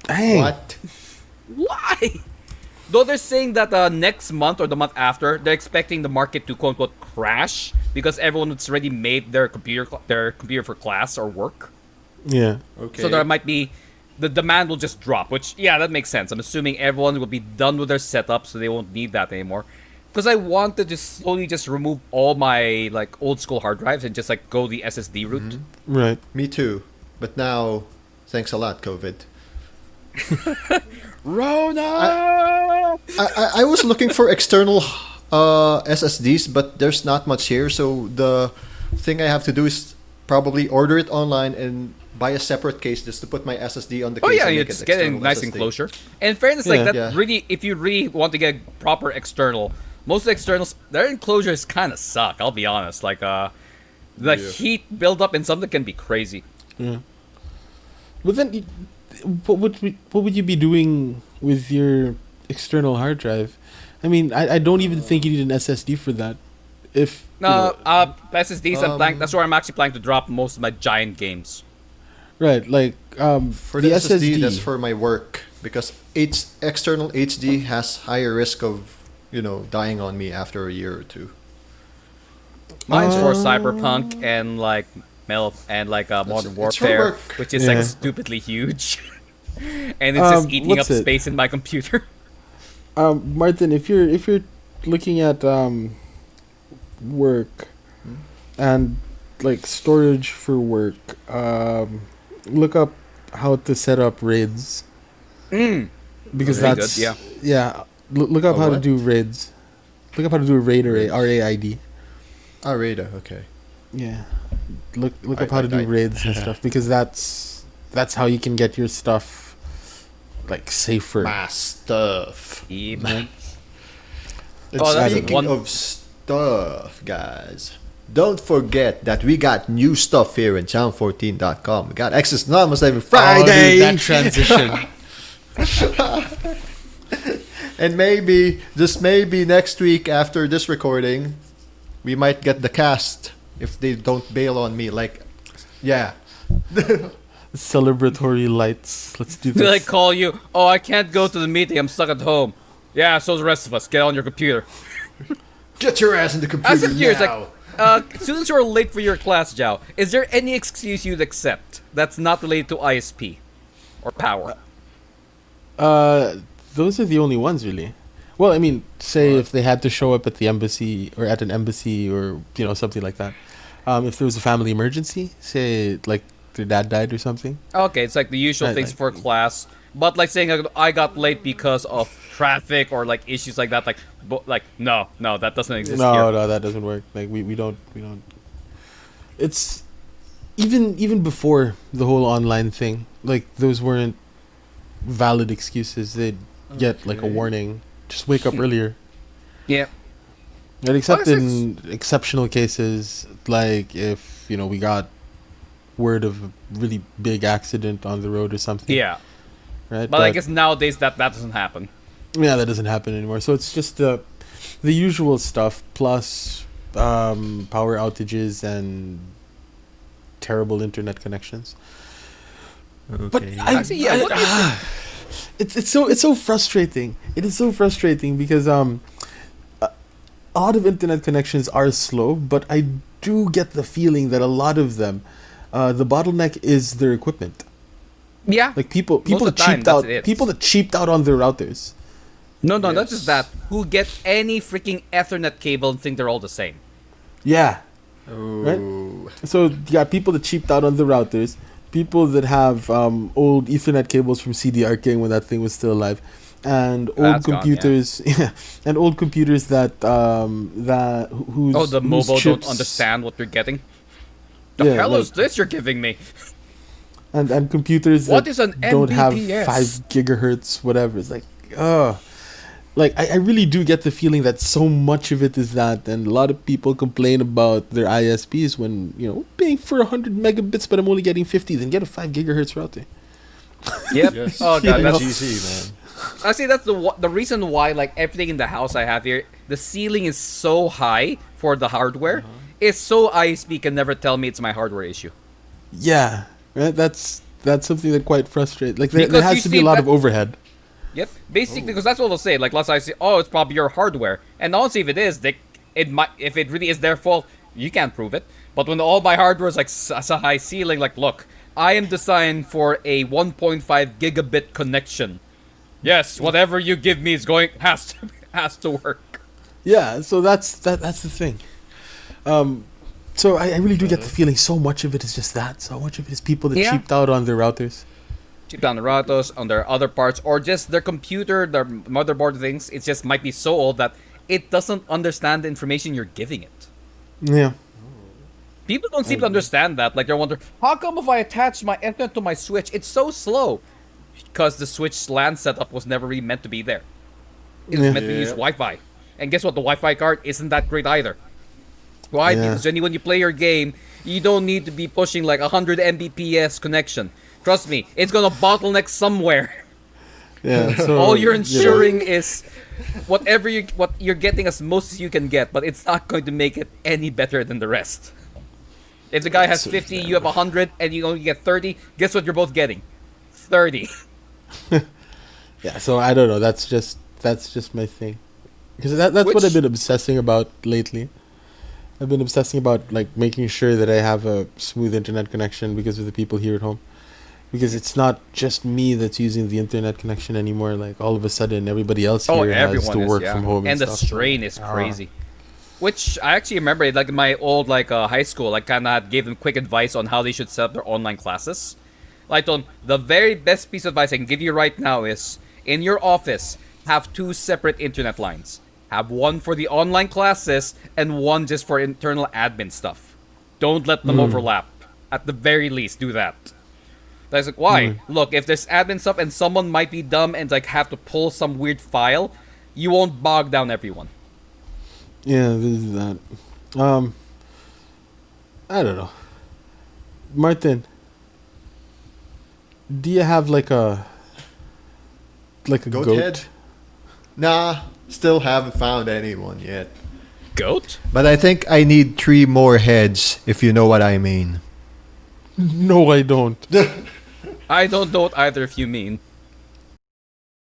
Speaker 2: Dang.
Speaker 1: What?
Speaker 3: why? Though they're saying that next month or the month after, they're expecting the market to quote unquote crash because everyone has already made their computer for class or work.
Speaker 2: Yeah.
Speaker 1: Okay.
Speaker 3: So there might be the demand will just drop, which yeah, that makes sense. I'm assuming everyone will be done with their setup, so they won't need that anymore. Because I want to just slowly just remove all my like old school hard drives and just like go the SSD route.
Speaker 2: Right.
Speaker 1: Me too. But now, thanks a lot, COVID.
Speaker 3: Rona.
Speaker 1: I was looking for external SSDs, but there's not much here. So the thing I have to do is probably order it online and buy a separate case just to put my SSD on the case.
Speaker 3: Oh yeah,
Speaker 1: and
Speaker 3: you
Speaker 1: make
Speaker 3: just
Speaker 1: it
Speaker 3: get a
Speaker 1: external
Speaker 3: nice
Speaker 1: SSD.
Speaker 3: enclosure. And in fairness,
Speaker 2: Yeah.
Speaker 3: like that
Speaker 1: Yeah.
Speaker 3: really, if you really want to get proper external, most of the externals, their enclosures kind of suck. I'll be honest. Like the heat buildup in something can be crazy.
Speaker 2: Yeah. But then, what would you be doing with your external hard drive? I mean, I don't even think you need an SSD for that. If you
Speaker 3: No,
Speaker 2: know,
Speaker 3: SSDs. I'm planning. That's where I'm actually planning to drop most of my giant games.
Speaker 2: right, like
Speaker 1: For the SSD, that's for my work because external HD has higher risk of dying on me after a year or two.
Speaker 3: Mine's for Cyberpunk and like Modern
Speaker 1: it's for
Speaker 3: Warfare,
Speaker 1: work.
Speaker 3: which is
Speaker 2: Yeah.
Speaker 3: like stupidly huge, and it's just eating up
Speaker 2: what's it?
Speaker 3: space in my computer.
Speaker 2: Martin, if you're looking at work and like storage for work, look up how to set up RAIDs because
Speaker 3: Very
Speaker 2: that's
Speaker 3: good,
Speaker 2: yeah. Look up
Speaker 1: A
Speaker 2: how to
Speaker 1: what?
Speaker 2: do RAIDs. Look up how to do a RAID array, RAID.
Speaker 1: Radar, okay.
Speaker 2: Yeah, look
Speaker 1: I-
Speaker 2: up how to
Speaker 1: I-
Speaker 2: do raids and stuff because that's that's how you can get your stuff like safer.
Speaker 1: My stuff.
Speaker 3: Even.
Speaker 1: And
Speaker 3: Oh, that's
Speaker 1: speaking
Speaker 3: one-
Speaker 1: of stuff, guys, don't forget that we got new stuff here in channel14.com. We got Access Anonymous every
Speaker 2: Oh,
Speaker 1: Friday.
Speaker 2: dude, that transition.
Speaker 1: And maybe, just maybe next week after this recording, we might get the cast if they don't bail on me. Like, yeah.
Speaker 2: Celebratory lights. Let's do
Speaker 3: They
Speaker 2: this.
Speaker 3: call you. Oh, I can't go to the meeting. I'm stuck at home. Yeah, so the rest of us. Get on your computer.
Speaker 1: Get your ass in the computer
Speaker 3: I'm curious,
Speaker 1: now.
Speaker 3: students who are late for your class, Zhao, is there any excuse you'd accept that's not related to ISP or power?
Speaker 2: Those are the only ones, really. Well, I mean, say if they had to show up at the embassy or at an embassy or something like that. If there was a family emergency, say like their dad died or something.
Speaker 3: Okay, it's like the usual
Speaker 2: Right,
Speaker 3: things
Speaker 2: like-
Speaker 3: for class, but like saying like, I got late because of traffic or like issues like that. Like no, that doesn't exist
Speaker 2: No,
Speaker 3: here.
Speaker 2: no, that doesn't work. Like we don't. It's even before the whole online thing. Like those weren't valid excuses. They'd get like a
Speaker 1: Okay.
Speaker 2: warning. Just wake up earlier.
Speaker 3: Yeah.
Speaker 2: And except
Speaker 3: Well,
Speaker 2: in exceptional cases, like if we got word of a really big accident on the road or something.
Speaker 3: Yeah.
Speaker 2: Right.
Speaker 3: But I guess nowadays that doesn't happen.
Speaker 2: Yeah, that doesn't happen anymore. So it's just the usual stuff plus power outages and terrible internet connections. But
Speaker 1: Okay.
Speaker 3: Actually, yeah, what is
Speaker 2: it's so frustrating. It is so frustrating because a lot of internet connections are slow, but I do get the feeling that a lot of them, the bottleneck is their equipment.
Speaker 3: Yeah.
Speaker 2: Like people
Speaker 3: Most of
Speaker 2: that
Speaker 3: the time,
Speaker 2: cheaped
Speaker 3: that's
Speaker 2: out,
Speaker 3: it.
Speaker 2: people that cheaped out on their routers.
Speaker 3: No, not just
Speaker 1: Yes.
Speaker 3: that. Who get any freaking Ethernet cable and think they're all the same.
Speaker 2: Yeah.
Speaker 1: Ooh.
Speaker 2: So you got people that cheaped out on the routers, people that have old Ethernet cables from CDR King when that thing was still alive, and old
Speaker 3: That's gone,
Speaker 2: computers, and old computers that whose
Speaker 3: Oh, the
Speaker 2: whose
Speaker 3: mobile don't
Speaker 2: chips-
Speaker 3: understand what you're getting. The
Speaker 2: Yeah,
Speaker 3: hell
Speaker 2: like-
Speaker 3: is this you're giving me?
Speaker 2: and computers
Speaker 3: What
Speaker 2: that
Speaker 3: is an
Speaker 2: don't have
Speaker 3: Mbps?
Speaker 2: 5 gigahertz, whatever. It's like, like I really do get the feeling that so much of it is that, and a lot of people complain about their ISPs when paying for 100 megabits, but I'm only getting 50. Then get a 5 gigahertz router.
Speaker 3: Yep.
Speaker 1: Yes.
Speaker 3: Oh
Speaker 2: You
Speaker 3: god,
Speaker 2: know?
Speaker 3: that's
Speaker 1: GC, man.
Speaker 3: actually that's the reason why like everything in the house I have here, the ceiling is so high for the hardware. It's so ISP can never tell me it's my hardware issue.
Speaker 2: Yeah, right. That's something that quite frustrates. Like there
Speaker 3: Because
Speaker 2: has
Speaker 3: you
Speaker 2: to be a
Speaker 3: see
Speaker 2: lot
Speaker 3: that-
Speaker 2: of overhead.
Speaker 3: Yep. Basically, because that's what they'll say. Like last I see, oh, it's probably your hardware. And honestly, if it is, it might. If it really is their fault, you can't prove it. But when all my hardware is like such a high ceiling, like look, I am designed for a 1.5 gigabit connection. Yes, whatever you give me is has to work.
Speaker 2: Yeah, so that's the thing. So I really do get the feeling so much of it is just that. So much of it is people that
Speaker 3: Yeah.
Speaker 2: cheaped out on their routers.
Speaker 3: Chip down the routers on their other parts, or just their computer, their motherboard things. It just might be so old that it doesn't understand the information you're giving it.
Speaker 2: Yeah.
Speaker 3: People don't seem to understand that. Like they're wondering, how come if I attach my Ethernet to my Switch, it's so slow? Because the Switch LAN setup was never really meant to be there. It was
Speaker 2: Yeah.
Speaker 3: meant to use Wi-Fi. And guess what? The Wi-Fi card isn't that great either. Why?
Speaker 2: Yeah.
Speaker 3: Because when you play your game, you don't need to be pushing like 100 Mbps connection. Trust me, it's gonna bottleneck somewhere.
Speaker 2: Yeah. So
Speaker 3: All you're
Speaker 2: you know.
Speaker 3: ensuring is what you're getting as most as you can get, but it's not going to make it any better than the rest. If the guy has 50, you have 100, and you only get 30, guess what you're both getting? 30.
Speaker 2: Yeah. So I don't know. That's just my thing. Because that's what
Speaker 3: Which-
Speaker 2: I've been obsessing about lately. I've been obsessing about like making sure that I have a smooth internet connection because of the people here at home. Because it's not just me that's using the internet connection anymore. Like all of a sudden, everybody else
Speaker 3: Oh,
Speaker 2: here has
Speaker 3: everyone
Speaker 2: to
Speaker 3: is,
Speaker 2: work
Speaker 3: yeah.
Speaker 2: from home
Speaker 3: And the
Speaker 2: stuff.
Speaker 3: strain is
Speaker 2: Ah.
Speaker 3: crazy. Which I actually remember, like in my old high school, I kind of gave them quick advice on how they should set up their online classes. Like, on the very best piece of advice I can give you right now is, in your office, have 2 separate internet lines. Have one for the online classes and one just for internal admin stuff. Don't let them overlap. At the very least, do that. That's like, why? Look, if there's admin stuff and someone might be dumb and like have to pull some weird file, you won't bog down everyone.
Speaker 2: Yeah, this is that. I don't know. Martin, do you have like a
Speaker 1: Goat
Speaker 2: goat?
Speaker 1: head? Nah, still haven't found anyone yet.
Speaker 3: Goat?
Speaker 1: But I think I need 3 more heads, if you know what I mean.
Speaker 2: No, I don't.
Speaker 3: I don't know what either of you mean.